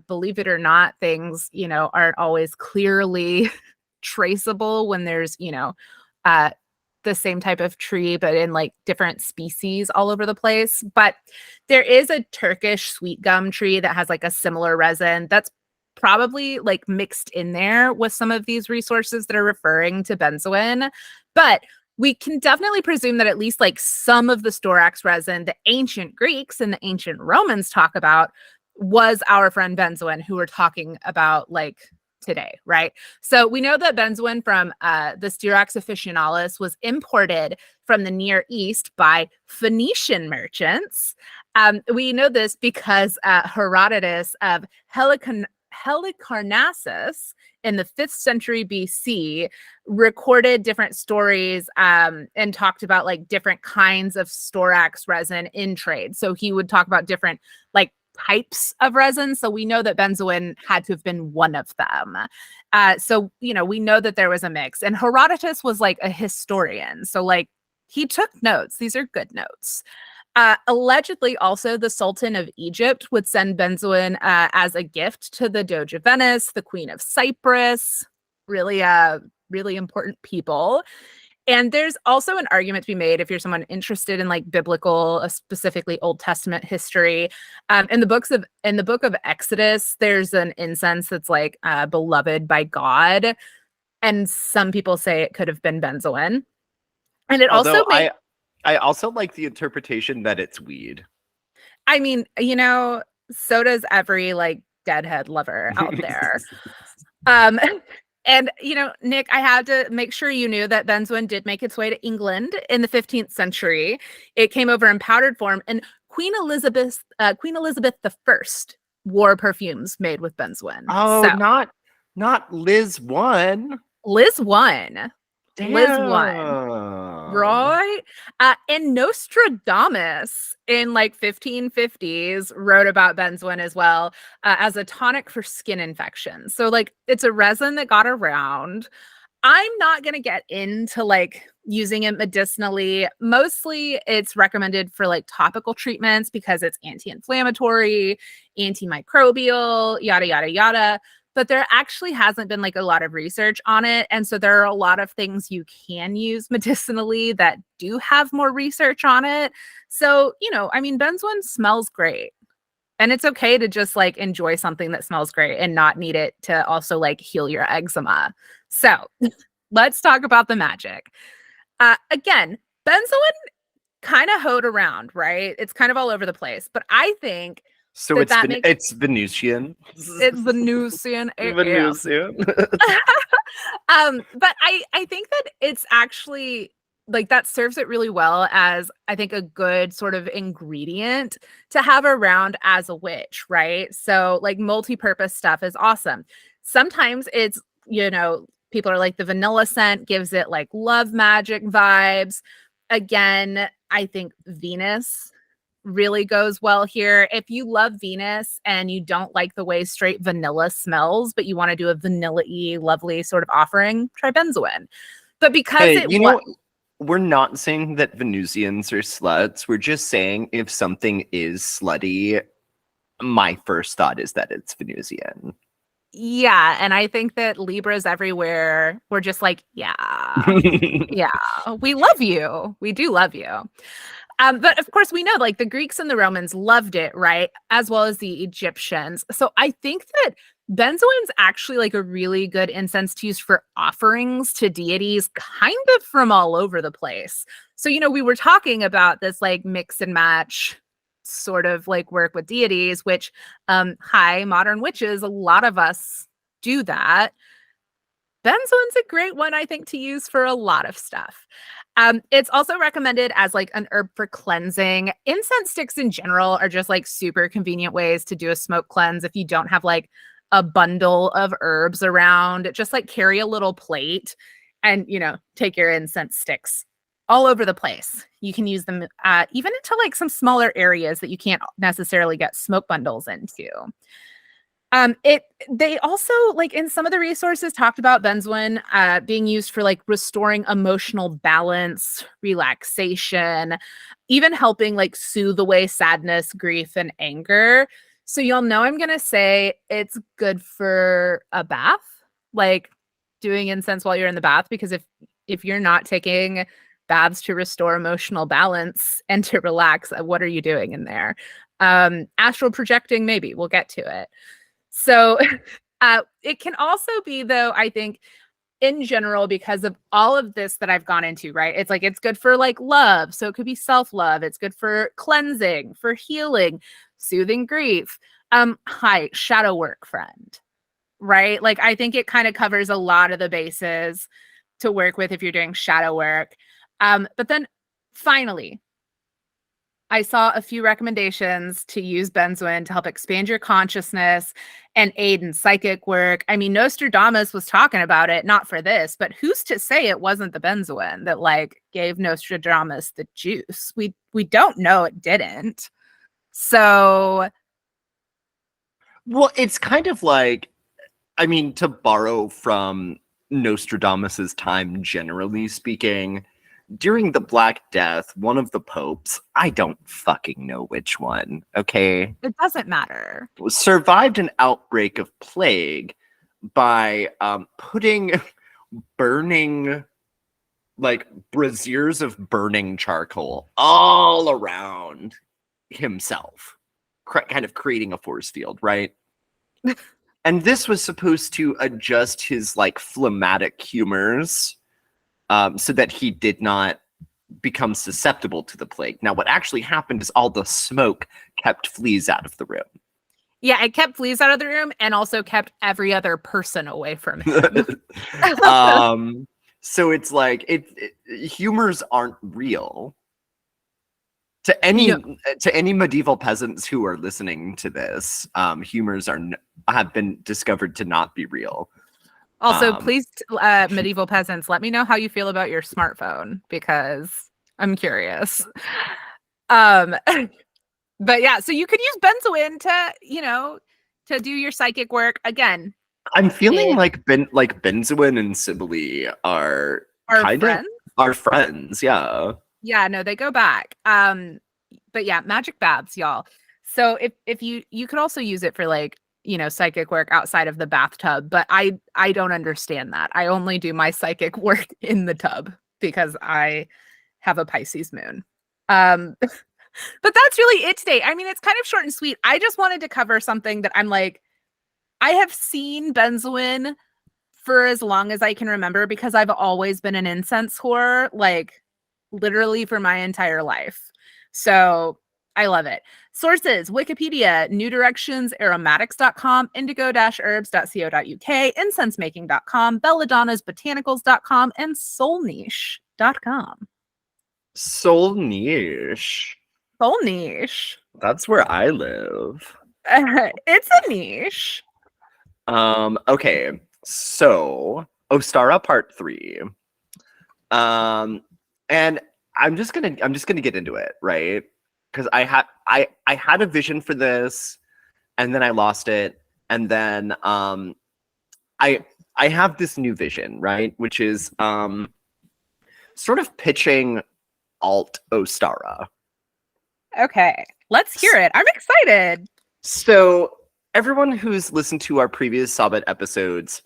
believe it or not, things, aren't always clearly traceable when there's, uh, the same type of tree, but in like different species all over the place. But there is a Turkish sweet gum tree that has like a similar resin that's probably like mixed in there with some of these resources that are referring to benzoin. But we can definitely presume that at least like some of the storax resin the ancient Greeks and the ancient Romans talk about was our friend benzoin, who we're talking about like today, right? So we know that benzoin from the Styrax officinalis was imported from the Near East by Phoenician merchants. We know this because Herodotus of Halicarnassus in the 5th century BC recorded different stories and talked about like different kinds of storax resin in trade. So he would talk about different like types of resin. So we know that benzoin had to have been one of them. So, we know that there was a mix. And Herodotus was like a historian. So like he took notes. These are good notes. Allegedly, also, the Sultan of Egypt would send benzoin as a gift to the Doge of Venice, the Queen of Cyprus, really, really important people. And there's also an argument to be made if you're someone interested in like biblical, specifically Old Testament history. In the book of Exodus, there's an incense that's like beloved by God, and some people say it could have been benzoin. And it also Although made, I also like the interpretation that it's weed. I mean, so does every like deadhead lover out there. Um, and Nick, I had to make sure you knew that benzoin did make its way to England in the 15th century. It came over in powdered form, and Queen Elizabeth the First wore perfumes made with benzoin. Oh, So not Liz one. Liz won. Liz won. Damn. Right? And Nostradamus in like 1550s wrote about benzoin as well, as a tonic for skin infections. So like it's a resin that got around. I'm not going to get into like using it medicinally. Mostly it's recommended for like topical treatments because it's anti-inflammatory, antimicrobial, yada, yada, yada. But there actually hasn't been like a lot of research on it. And so there are a lot of things you can use medicinally that do have more research on it. So, benzoin smells great. And it's okay to just like enjoy something that smells great and not need it to also like heal your eczema. So let's talk about the magic. Again, benzoin kind of hoed around, right? It's kind of all over the place. But I think So that makes it's Venusian. it's Venusian AF. Venusian. But I think that it's actually like that serves it really well as I think a good sort of ingredient to have around as a witch, right? So like multi-purpose stuff is awesome. Sometimes it's, people are like the vanilla scent gives it like love magic vibes. Again, I think Venus really goes well here. If you love Venus and you don't like the way straight vanilla smells, but you want to do a vanilla-y, lovely sort of offering, try benzoin. But because Hey, we're not saying that Venusians are sluts. We're just saying if something is slutty, my first thought is that it's Venusian. Yeah, and I think that Libras everywhere, we're just like, yeah, yeah, we love you. We do love you. But of course, we know like the Greeks and the Romans loved it, right? As well as the Egyptians. So I think that benzoin's actually like a really good incense to use for offerings to deities kind of from all over the place. So, we were talking about this like mix and match sort of like work with deities, which, hi, modern witches, a lot of us do that. Benzoin's a great one, I think, to use for a lot of stuff. It's also recommended as like an herb for cleansing. Incense sticks in general are just like super convenient ways to do a smoke cleanse if you don't have like a bundle of herbs around. Just like carry a little plate and, take your incense sticks all over the place. You can use them even into like some smaller areas that you can't necessarily get smoke bundles into. They also, like, in some of the resources talked about benzoin being used for like restoring emotional balance, relaxation, even helping like soothe away sadness, grief, and anger. So you'll know I'm gonna say it's good for a bath, like doing incense while you're in the bath, because if you're not taking baths to restore emotional balance and to relax, what are you doing in there? Astral projecting, maybe we'll get to it. So it can also be, though, I think, in general, because of all of this that I've gone into, right? It's like it's good for like love. So it could be self-love. It's good for cleansing, for healing, soothing grief. Hi, shadow work, friend. Right? Like I think it kind of covers a lot of the bases to work with if you're doing shadow work. But then finally, I saw a few recommendations to use benzoin to help expand your consciousness and aid in psychic work. I mean, Nostradamus was talking about it, not for this, but who's to say it wasn't the benzoin that like gave Nostradamus the juice? We don't know, it didn't. So, Well, it's kind of like, I mean, to borrow from Nostradamus's time, generally speaking, during the Black Death, one of the popes, I don't fucking know which one, okay, it doesn't matter. survived an outbreak of plague by putting burning, like, braziers of burning charcoal all around himself, kind of creating a force field, right? And this was supposed to adjust his, like, phlegmatic humors, so that he did not become susceptible to the plague. Now, what actually happened is all the smoke kept fleas out of the room. Yeah, it kept fleas out of the room and also kept every other person away from him. So it's like humors aren't real. To any No. to any medieval peasants who are listening to this, humors have been discovered to not be real. Also, please, medieval peasants, let me know how you feel about your smartphone because I'm curious. But yeah, so you could use benzoin to do your psychic work. Again, I'm feeling like Benzoin and Cybele are our kind of friends. our friends, yeah. Yeah, no, they go back. But yeah, magic baths, y'all. So if you could also use it for like, psychic work outside of the bathtub, but I don't understand that. I only do my psychic work in the tub because I have a Pisces moon. But that's really it today. I mean, it's kind of short and sweet. I just wanted to cover something that I'm like, I have seen benzoin for as long as I can remember because I've always been an incense whore, like literally for my entire life. So I love it. Sources: Wikipedia, New Directions, aromatics.com, indigo-herbs.co.uk, incensemaking.com, belladonnasbotanicals.com, and soulniche.com. Soul niche. Soul niche. That's where I live. It's a niche. Okay. So, Ostara Part 3. And I'm just gonna get into it, right? Because I had a vision for this, and then I lost it, and then I have this new vision, right? Which is sort of pitching alt Ostara. Okay, let's hear it. I'm excited. So everyone who's listened to our previous Sabbat episodes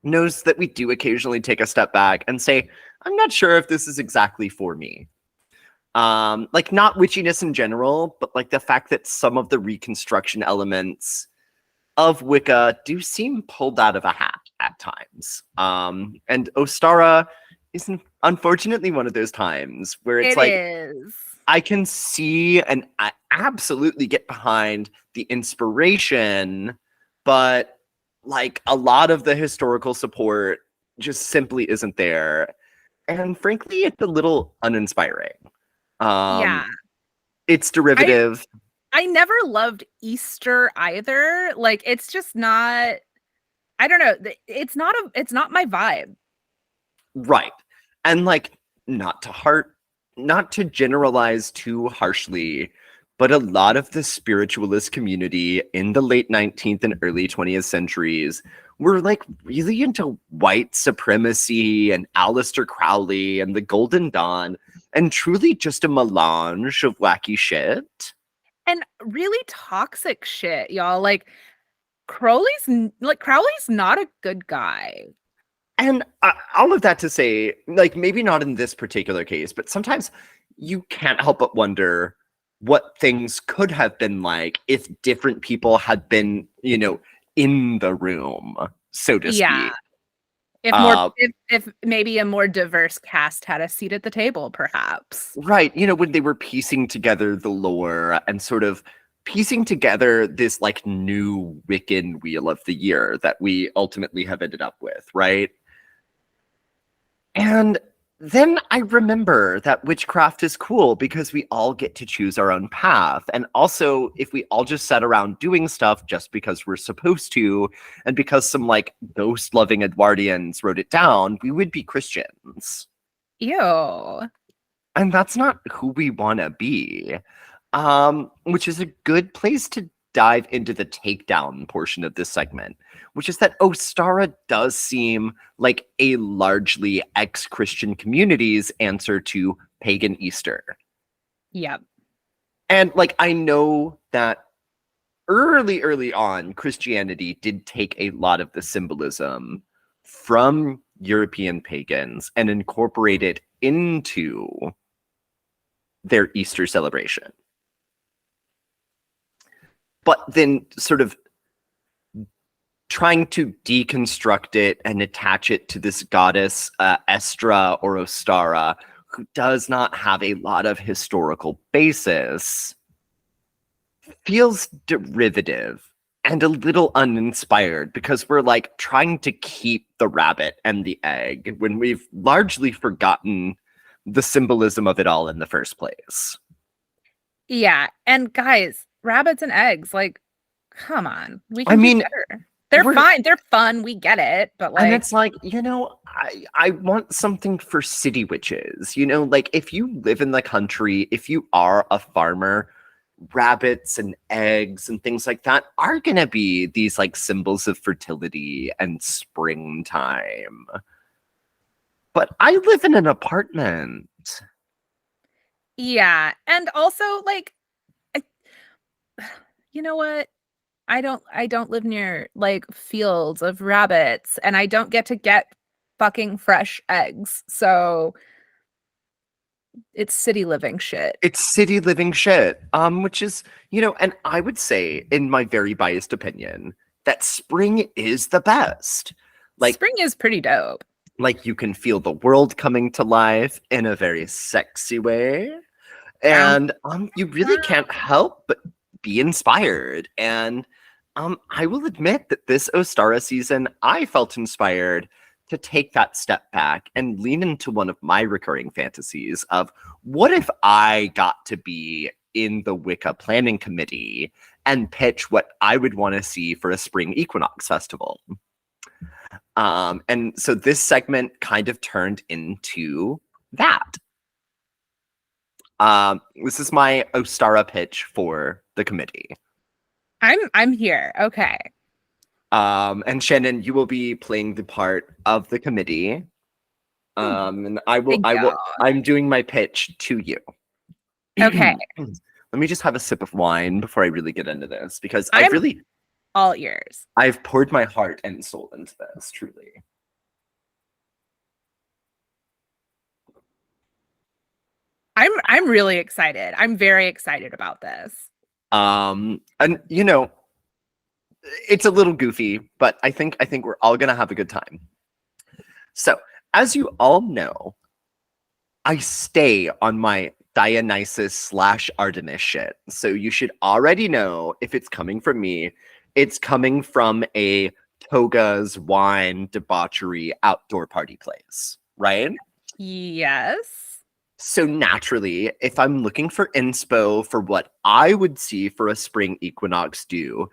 knows that we do occasionally take a step back and say, I'm not sure if this is exactly for me. Like, not witchiness in general, but like the fact that some of the reconstruction elements of Wicca do seem pulled out of a hat at times. And Ostara is unfortunately one of those times where it's I can see and I absolutely get behind the inspiration, but like a lot of the historical support just simply isn't there. And frankly, it's a little uninspiring. Yeah. It's derivative. I never loved Easter either. Like, it's just not, I don't know. It's not my vibe. Right. And like, not to generalize too harshly, but a lot of the spiritualist community in the late 19th and early 20th centuries were like really into white supremacy and Aleister Crowley and the Golden Dawn and truly just a melange of wacky shit. And really toxic shit, y'all. Like Crowley's not a good guy. And all of that to say, like, maybe not in this particular case, but sometimes you can't help but wonder what things could have been like if different people had been, in the room, so to Yeah. speak. If maybe a more diverse cast had a seat at the table, perhaps. Right. When they were piecing together the lore and sort of piecing together this like new Wiccan wheel of the year that we ultimately have ended up with, right? And then I remember that witchcraft is cool because we all get to choose our own path. And also, if we all just sat around doing stuff just because we're supposed to, and because some like ghost loving Edwardians wrote it down, we would be Christians. Ew. And that's not who we want to be. Which is a good place to dive into the takedown portion of this segment, which is that Ostara does seem like a largely ex-Christian community's answer to pagan Easter. Yep. And like, I know that early on, Christianity did take a lot of the symbolism from European pagans and incorporate it into their Easter celebration. But then sort of trying to deconstruct it and attach it to this goddess, Estra or Ostara, who does not have a lot of historical basis, feels derivative and a little uninspired because we're like trying to keep the rabbit and the egg when we've largely forgotten the symbolism of it all in the first place. Yeah. And guys, rabbits and eggs, like, come on. We I can do mean, better. They're fine. They're fun. We get it. But like, and it's like, I want something for city witches. Like if you live in the country, if you are a farmer, rabbits and eggs and things like that are going to be these like symbols of fertility and springtime. But I live in an apartment. yeah. And also, like, you know what? I don't live near like fields of rabbits, and I don't get fucking fresh eggs. So it's city living shit. It's city living shit. Which is, and I would say, in my very biased opinion, that spring is the best. Like spring is pretty dope. Like you can feel the world coming to life in a very sexy way. And you really can't help but be inspired. And I will admit that this Ostara season, I felt inspired to take that step back and lean into one of my recurring fantasies of what if I got to be in the Wicca planning committee and pitch what I would want to see for a spring equinox festival. And so this segment kind of turned into that. This is my Ostara pitch for the committee. I'm here. Okay. And Shannon, you will be playing the part of the committee. And I'm doing my pitch to you. Okay. Let me just have a sip of wine before I really get into this because all ears. I've poured my heart and soul into this, truly. I'm really excited. I'm very excited about this. And it's a little goofy, but I think we're all gonna have a good time. So, as you all know, I stay on my Dionysus/Artemis shit. So you should already know if it's coming from me, it's coming from a togas, wine, debauchery, outdoor party place, right? Yes. So naturally, if I'm looking for inspo for what I would see for a spring equinox do,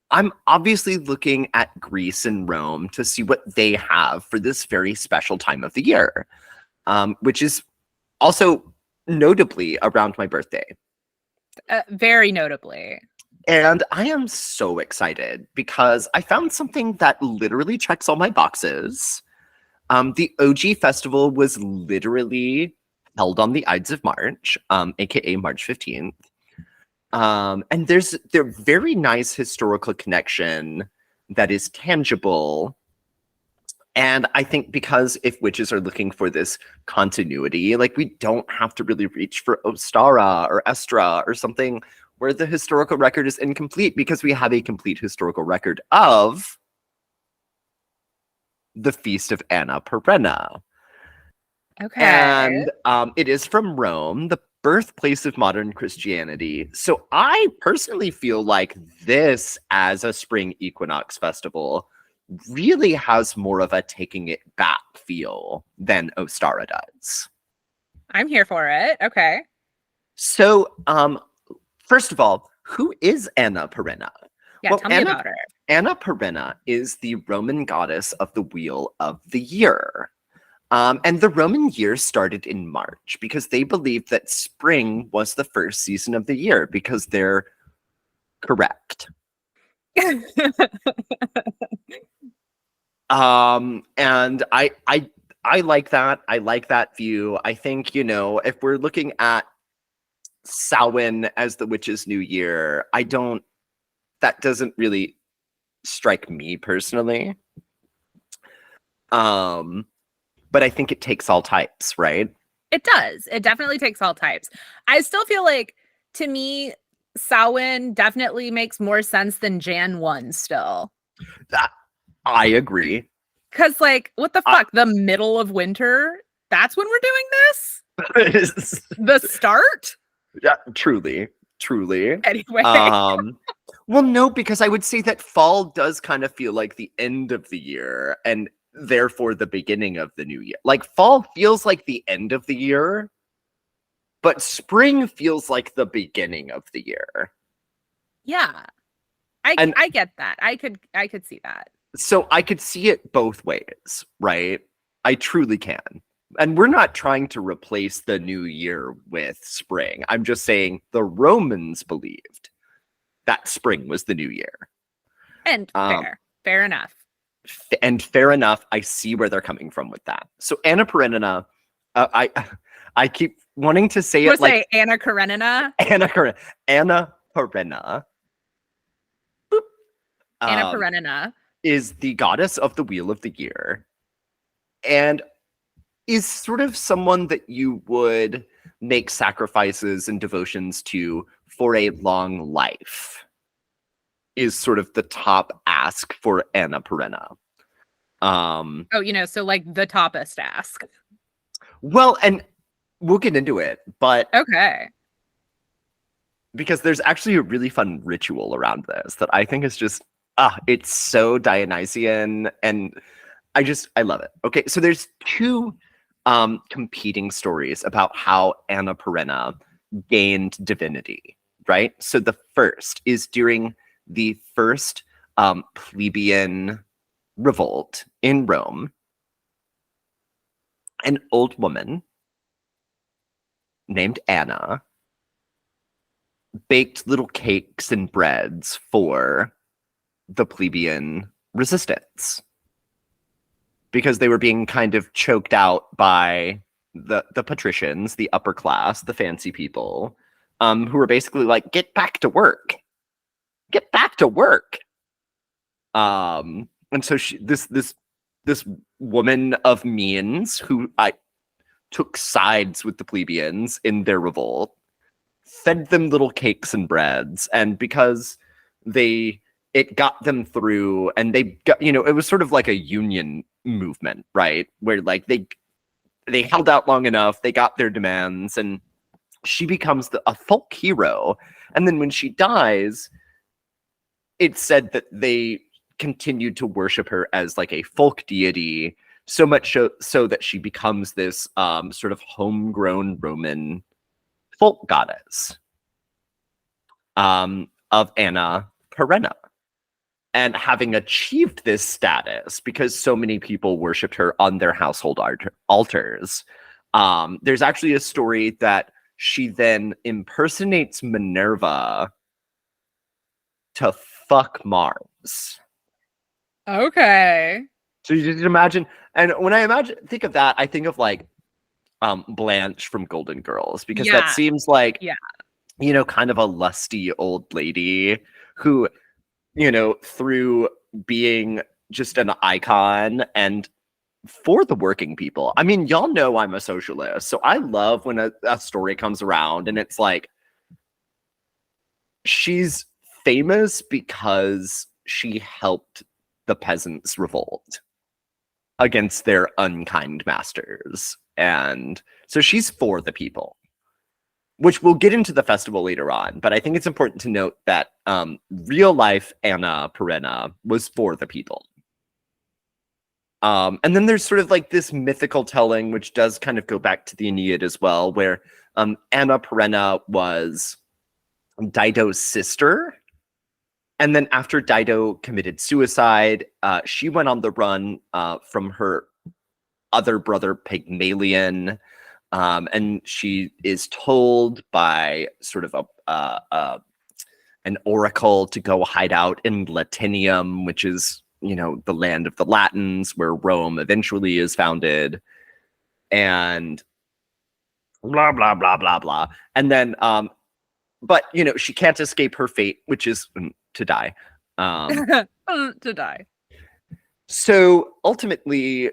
I'm obviously looking at Greece and Rome to see what they have for this very special time of the year, which is also notably around my birthday. Very notably. And I am so excited because I found something that literally checks all my boxes. The OG festival was literally held on the Ides of March, aka March 15th. And there's very nice historical connection that is tangible. And I think because if witches are looking for this continuity, like we don't have to really reach for Ostara or Estra or something where the historical record is incomplete, because we have a complete historical record of the Feast of Anna Perenna. Okay. And it is from Rome, the birthplace of modern Christianity. So I personally feel like this, as a spring equinox festival, really has more of a taking it back feel than Ostara does. I'm here for it. Okay. So, first of all, who is Anna Perenna? Yeah, tell me about her. Anna Perenna is the Roman goddess of the wheel of the year. And the Roman year started in March because they believed that spring was the first season of the year, because they're correct. And I like that. I like that view. I think, you know, if we're looking at Samhain as the witch's new year, that doesn't really strike me personally. But I think it takes all types, right? It does. It definitely takes all types. I still feel like, to me, Samhain definitely makes more sense than Jan 1 still. I agree. Because, like, what the fuck? The middle of winter? That's when we're doing this? The start? Yeah, truly. Anyway. Well, no, because I would say that fall does kind of feel like the end of the year, and therefore the beginning of the new year. Like, fall feels like the end of the year, but spring feels like the beginning of the year. Yeah. I get that. I could see that. So I could see it both ways, right? I truly can. And we're not trying to replace the new year with spring. I'm just saying the Romans believed that spring was the new year. And fair enough. And fair enough. I see where they're coming from with that. So Anna Perenna, I keep wanting to say it like say Anna Karenina. Anna Perenna. Boop. Anna Karenina is the goddess of the wheel of the year, and is sort of someone that you would make sacrifices and devotions to for a long life, is sort of the top ask for Anna Perenna. So like the toppest ask. Well, and we'll get into it, but okay, because there's actually a really fun ritual around this that I think is just it's so Dionysian, and I love it. Okay, so there's two competing stories about how Anna Perenna gained divinity, right? So the first is during the first plebeian revolt in Rome. An old woman named Anna baked little cakes and breads for the plebeian resistance, because they were being kind of choked out by the patricians, the upper class, the fancy people, who were basically like, get back to work. And so this woman of means, who I took sides with the plebeians in their revolt, fed them little cakes and breads, and because it got them through, and they got, it was sort of like a union movement, right? Where like they held out long enough, they got their demands, and she becomes a folk hero. And then when she dies, it's said that they continued to worship her as like a folk deity, so much so that she becomes this sort of homegrown Roman folk goddess of Anna Perenna. And having achieved this status, because so many people worshipped her on their household altars, there's actually a story that she then impersonates Minerva to fuck Mars. Okay. So you just imagine, and when think of that, I think of like Blanche from Golden Girls, because that Yeah. seems like, Yeah. kind of a lusty old lady who, through being just an icon and for the working people. I mean, y'all know I'm a socialist, so I love when a story comes around and it's like, she's famous because she helped the peasants revolt against their unkind masters. And so she's for the people, which we'll get into the festival later on. But I think it's important to note that real life Anna Perenna was for the people. And then there's sort of like this mythical telling, which does kind of go back to the Aeneid as well, where Anna Perenna was Dido's sister. And then after Dido committed suicide, she went on the run from her other brother, Pygmalion. And she is told by sort of an oracle to go hide out in Latinium, which is, the land of the Latins, where Rome eventually is founded. And blah, blah, blah, blah, blah. And then, but, she can't escape her fate, which is to die. To die. So ultimately,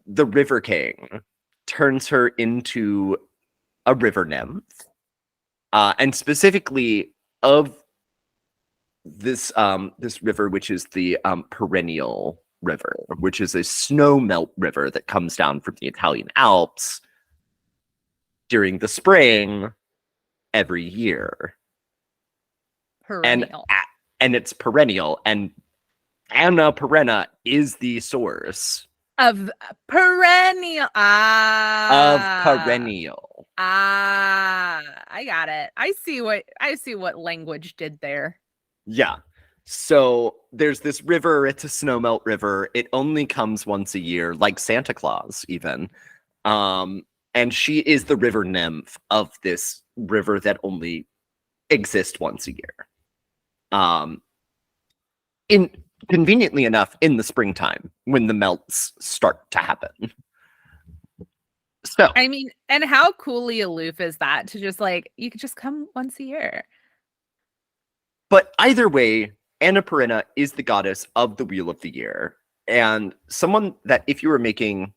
the River King turns her into a river nymph, and specifically of this river, which is the perennial river, which is a snow melt river that comes down from the Italian Alps during the spring every year. Perennial. And it's perennial, and Anna Perenna is the source of perennial. Of perennial. I got it. I see what language did there. Yeah. So there's this river, it's a snowmelt river. It only comes once a year, like Santa Claus even. And she is the river nymph of this river that only exists once a year. Conveniently enough, in the springtime when the melts start to happen. So I mean, and how coolly aloof is that to just like, you could just come once a year. But either way, Anna Perenna is the goddess of the Wheel of the Year, and someone that if you were making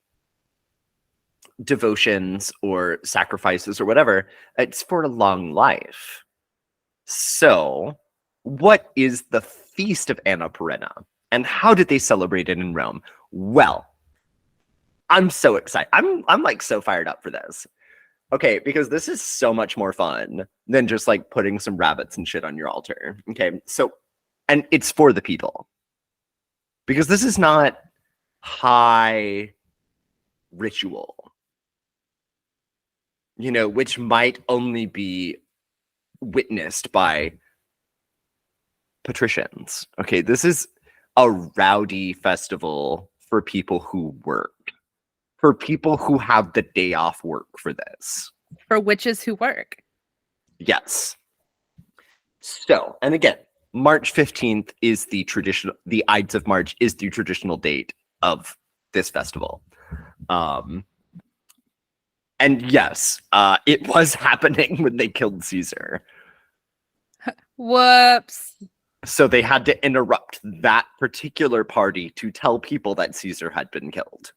devotions or sacrifices or whatever, it's for a long life. So what is the Feast of Anna Perenna, and how did they celebrate it in Rome? Well, I'm so excited. I'm like so fired up for this. Okay, because this is so much more fun than just like putting some rabbits and shit on your altar. Okay, so, and it's for the people. Because this is not high ritual, which might only be witnessed by patricians. Okay, this is a rowdy festival for people who work. For people who have the day off work for this. For witches who work. Yes. So, and again, March 15th is the Ides of March is the traditional date of this festival. And yes, it was happening when they killed Caesar. Whoops. So they had to interrupt that particular party to tell people that Caesar had been killed.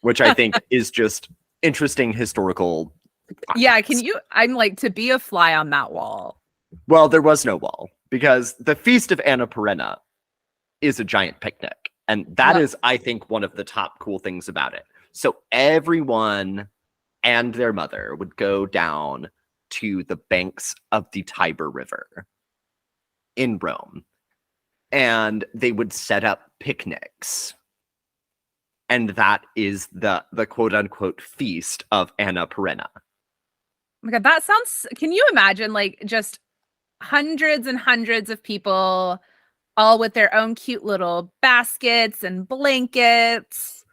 Which I think is just interesting historical context. Yeah, I'm like, to be a fly on that wall. Well, there was no wall, because the Feast of Anna Perenna is a giant picnic. And that is, I think, one of the top cool things about it. So everyone and their mother would go down to the banks of the Tiber River in Rome. And they would set up picnics. And that is the quote unquote feast of Anna Perenna. Oh my God, that sounds, can you imagine like just hundreds and hundreds of people all with their own cute little baskets and blankets?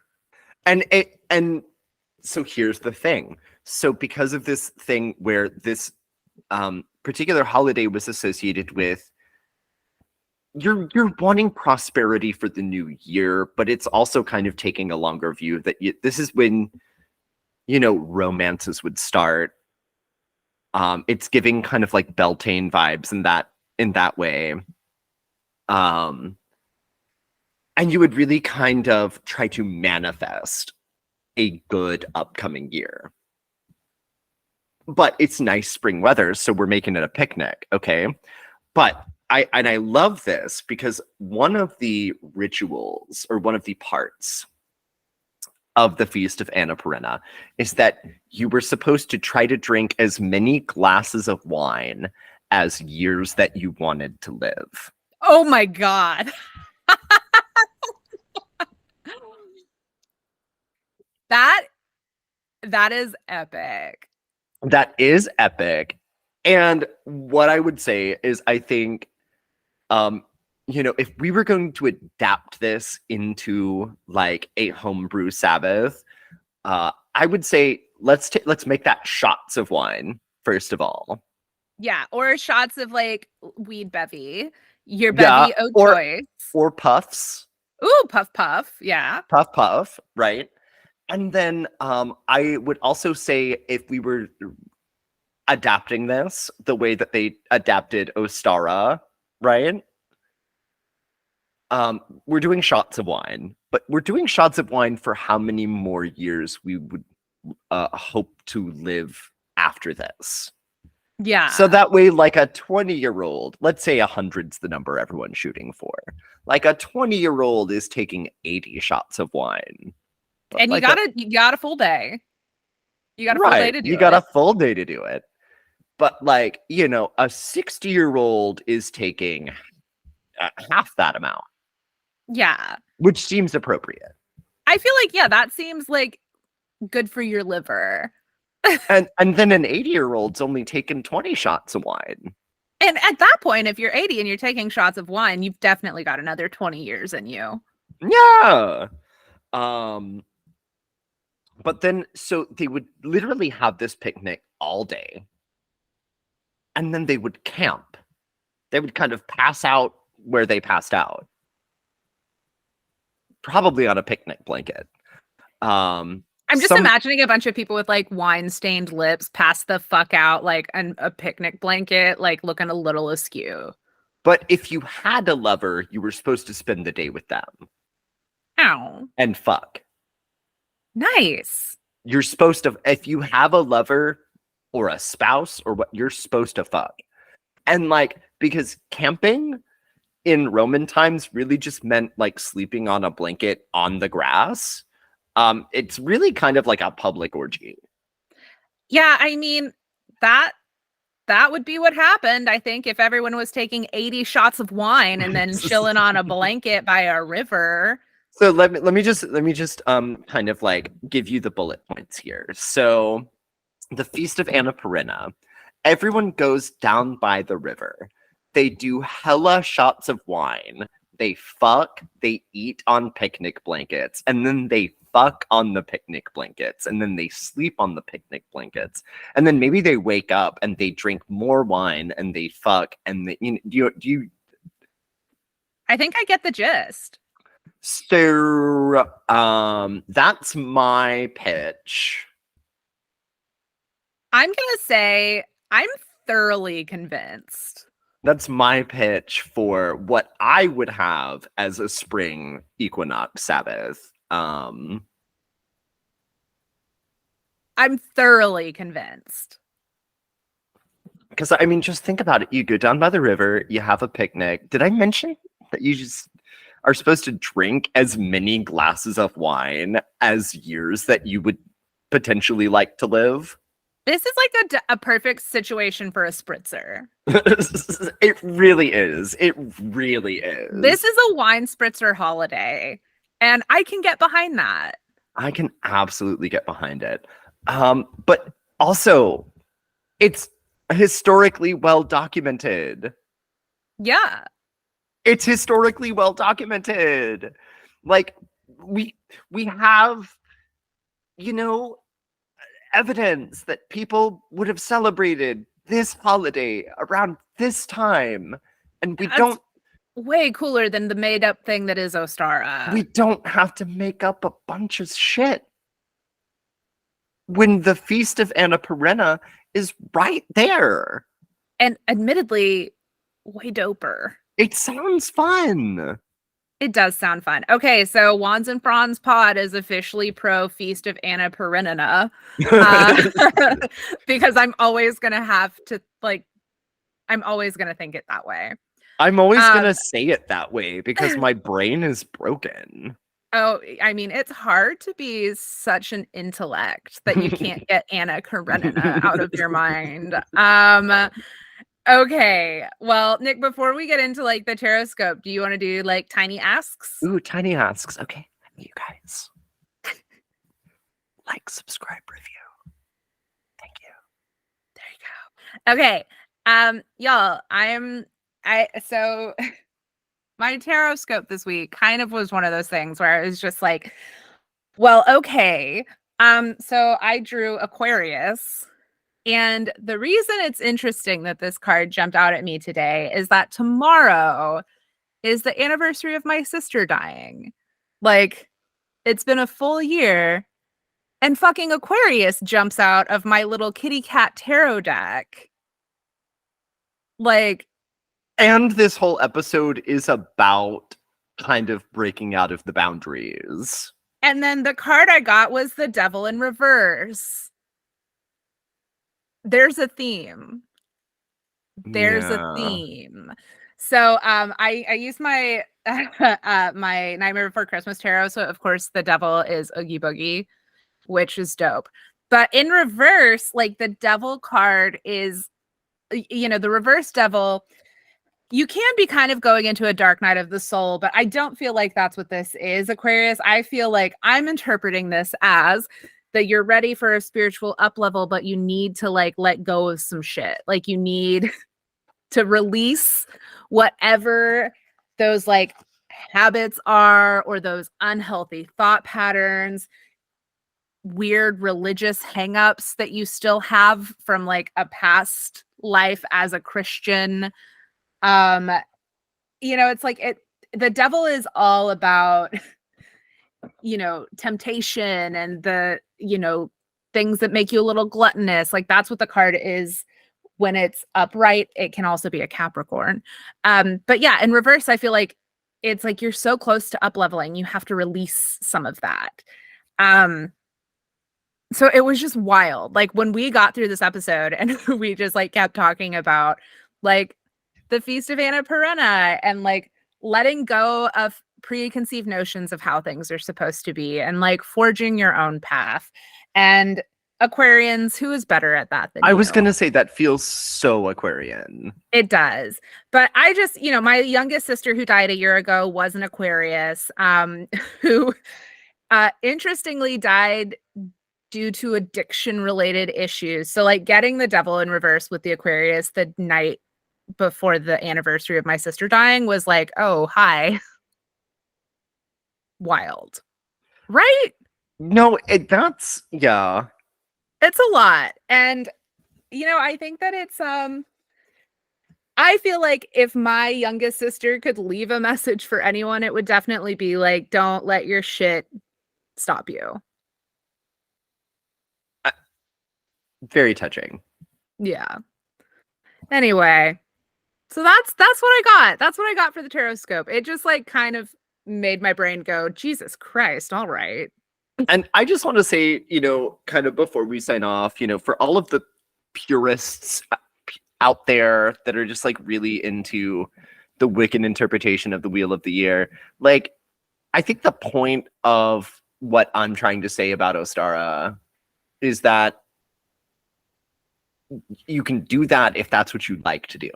And so here's the thing. So because of this thing where this particular holiday was associated with you're wanting prosperity for the new year, but it's also kind of taking a longer view that this is when romances would start. It's giving kind of like Beltane vibes in that way. And you would really kind of try to manifest a good upcoming year. But it's nice spring weather, so we're making it a picnic, okay? But I love this because one of the rituals or one of the parts of the Feast of Anna Perenna is that you were supposed to try to drink as many glasses of wine as years that you wanted to live. Oh my God. That is epic. That is epic. And what I would say is I think if we were going to adapt this into like a homebrew Sabbath, I would say let's make that shots of wine first of all. Yeah, or shots of like weed bevy. Your bevy choice. Or puffs. Ooh, puff puff. Yeah. Puff, right? And then I would also say if we were adapting this the way that they adapted Ostara, right? We're doing shots of wine, but we're doing shots of wine for how many more years we would hope to live after this. Yeah. So that way, like a 20-year-old, let's say 100's the number everyone's shooting for. Like a 20-year-old is taking 80 shots of wine. And like you got a full day. You got a full day to do it. You got a full day to do it. But like, a 60-year-old is taking half that amount. Yeah. Which seems appropriate. I feel like, yeah, that seems like good for your liver. and then an 80-year-old's only taken 20 shots of wine. And at that point, if you're 80 and you're taking shots of wine, you've definitely got another 20 years in you. Yeah. But then, so they would literally have this picnic all day. And then they would camp. They would kind of pass out where they passed out. Probably on a picnic blanket. I'm just imagining a bunch of people with like wine-stained lips pass the fuck out like a picnic blanket, like looking a little askew. But if you had a lover, you were supposed to spend the day with them. Ow. And fuck. Nice. You're supposed to, if you have a lover or a spouse or what, you're supposed to fuck. And like, because camping in Roman times really just meant like sleeping on a blanket on the grass. It's really kind of like a public orgy. Yeah, I mean, that would be what happened, I think, if everyone was taking 80 shots of wine and then chilling on a blanket by a river. So let me just kind of like give you the bullet points here. So the Feast of Anna Perenna, everyone goes down by the river. They do hella shots of wine. They fuck, they eat on picnic blankets, and then they fuck on the picnic blankets, and then they sleep on the picnic blankets, and then maybe they wake up and they drink more wine and they fuck, and they, do you? I think I get the gist. So, that's my pitch. I'm gonna say I'm thoroughly convinced. That's my pitch for what I would have as a spring equinox Sabbath. I'm thoroughly convinced. Because, I mean, just think about it. You go down by the river, you have a picnic. Did I mention that you just are supposed to drink as many glasses of wine as years that you would potentially like to live? This is like a perfect situation for a spritzer. It really is. It really is. This is a wine spritzer holiday, and I can get behind that. I can absolutely get behind it. But also, it's historically well documented. Yeah. It's historically well documented. Like, we have, evidence that people would have celebrated this holiday around this time, and That's way cooler than the made up thing that is Ostara. we don't have to make up a bunch of shit when the Feast of Anna Perenna is right there. And admittedly, way doper. It sounds fun. It does sound fun. Okay, so Wands and Franz Pod is officially pro Feast of Anna Perenna. Because I'm always gonna have to I'm always gonna think it that way. I'm always gonna say it that way because my brain is broken. Oh, I mean, it's hard to be such an intellect that you can't get Anna Karenina out of your mind. Okay. Well, Nick, before we get into like the tarot scope, do you want to do like tiny asks? Ooh, tiny asks. Okay. You guys. Like, subscribe, review. Thank you. There you go. Okay. Y'all, so my tarot scope this week kind of was one of those things where it was just like, well, okay. So I drew Aquarius. And the reason it's interesting that this card jumped out at me today is that tomorrow is the anniversary of my sister dying. Like, it's been a full year, and fucking Aquarius jumps out of my little kitty cat tarot deck. Like, and this whole episode is about kind of breaking out of the boundaries. And then the card I got was the Devil in Reverse. There's a theme. A theme. So I use my my Nightmare Before Christmas tarot. So of course the devil is Oogie Boogie, which is dope. But in reverse, like the devil card is, the reverse devil, you can be kind of going into a dark night of the soul, but I don't feel like that's what this is, Aquarius. I feel like I'm interpreting this as that you're ready for a spiritual up level, but you need to like let go of some shit. Like you need to release whatever those like habits are, or those unhealthy thought patterns, weird religious hangups that you still have from like a past life as a Christian. It's like the devil is all about temptation and the things that make you a little gluttonous. Like that's what the card is when it's upright. It can also be a Capricorn. But yeah, in reverse, I feel like it's like you're so close to up leveling, you have to release some of that. So it was just wild. Like when we got through this episode and we just like kept talking about like the Feast of Anna Perenna and like letting go of preconceived notions of how things are supposed to be and like forging your own path. And Aquarians, who is better at that than I you? was going to say that feels so Aquarian. It does. But I just, my youngest sister who died a year ago was an Aquarius, who interestingly died due to addiction related issues. So like getting the devil in reverse with the Aquarius the night before the anniversary of my sister dying was like, oh, hi. Wild. Right? No, that's, yeah. It's a lot. And, I think that it's, I feel like if my youngest sister could leave a message for anyone, it would definitely be like, don't let your shit stop you. Very touching. Yeah. Anyway, so that's what I got. That's what I got for the tarot scope. It just like kind of made my brain go, Jesus Christ, all right. And I just want to say, kind of before we sign off, for all of the purists out there that are just like really into the Wiccan interpretation of the Wheel of the Year, like, I think the point of what I'm trying to say about Ostara is that you can do that if that's what you'd like to do.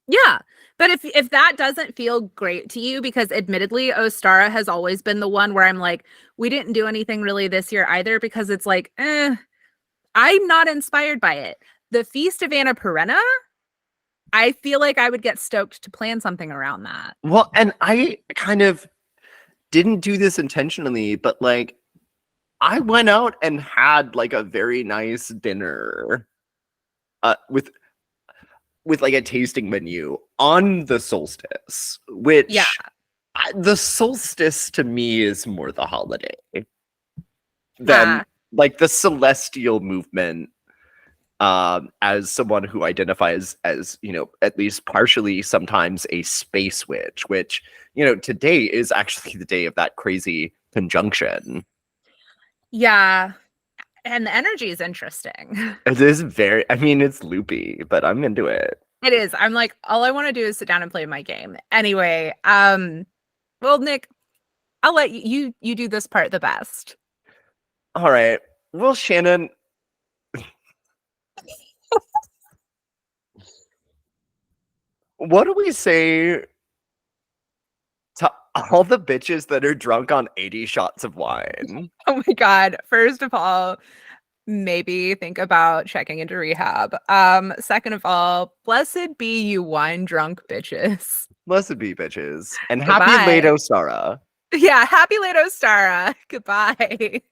Yeah. But if that doesn't feel great to you, because admittedly, Ostara has always been the one where I'm like, we didn't do anything really this year either, because it's like, I'm not inspired by it. The Feast of Anna Perenna, I feel like I would get stoked to plan something around that. Well, and I kind of didn't do this intentionally, but like I went out and had like a very nice dinner with like a tasting menu on the solstice, Yeah. which the solstice to me is more the holiday than Huh. like the celestial movement. As someone who identifies as, you know, at least partially sometimes a space witch, which, you know, today is actually the day of that crazy conjunction. Yeah. And the energy is interesting. It is very, I mean, it's loopy, but I'm into it. It is. I'm like, all I want to do is sit down and play my game. Anyway, well, Nick, I'll let you do this part the best. All right. Well, Shannon, what do we say to all the bitches that are drunk on 80 shots of wine? Oh my God. First of all, maybe think about checking into rehab. Second of all, blessed be you wine drunk bitches. Blessed be bitches. And happy late Goodbye. Ostara. Yeah, happy late Ostara. Goodbye.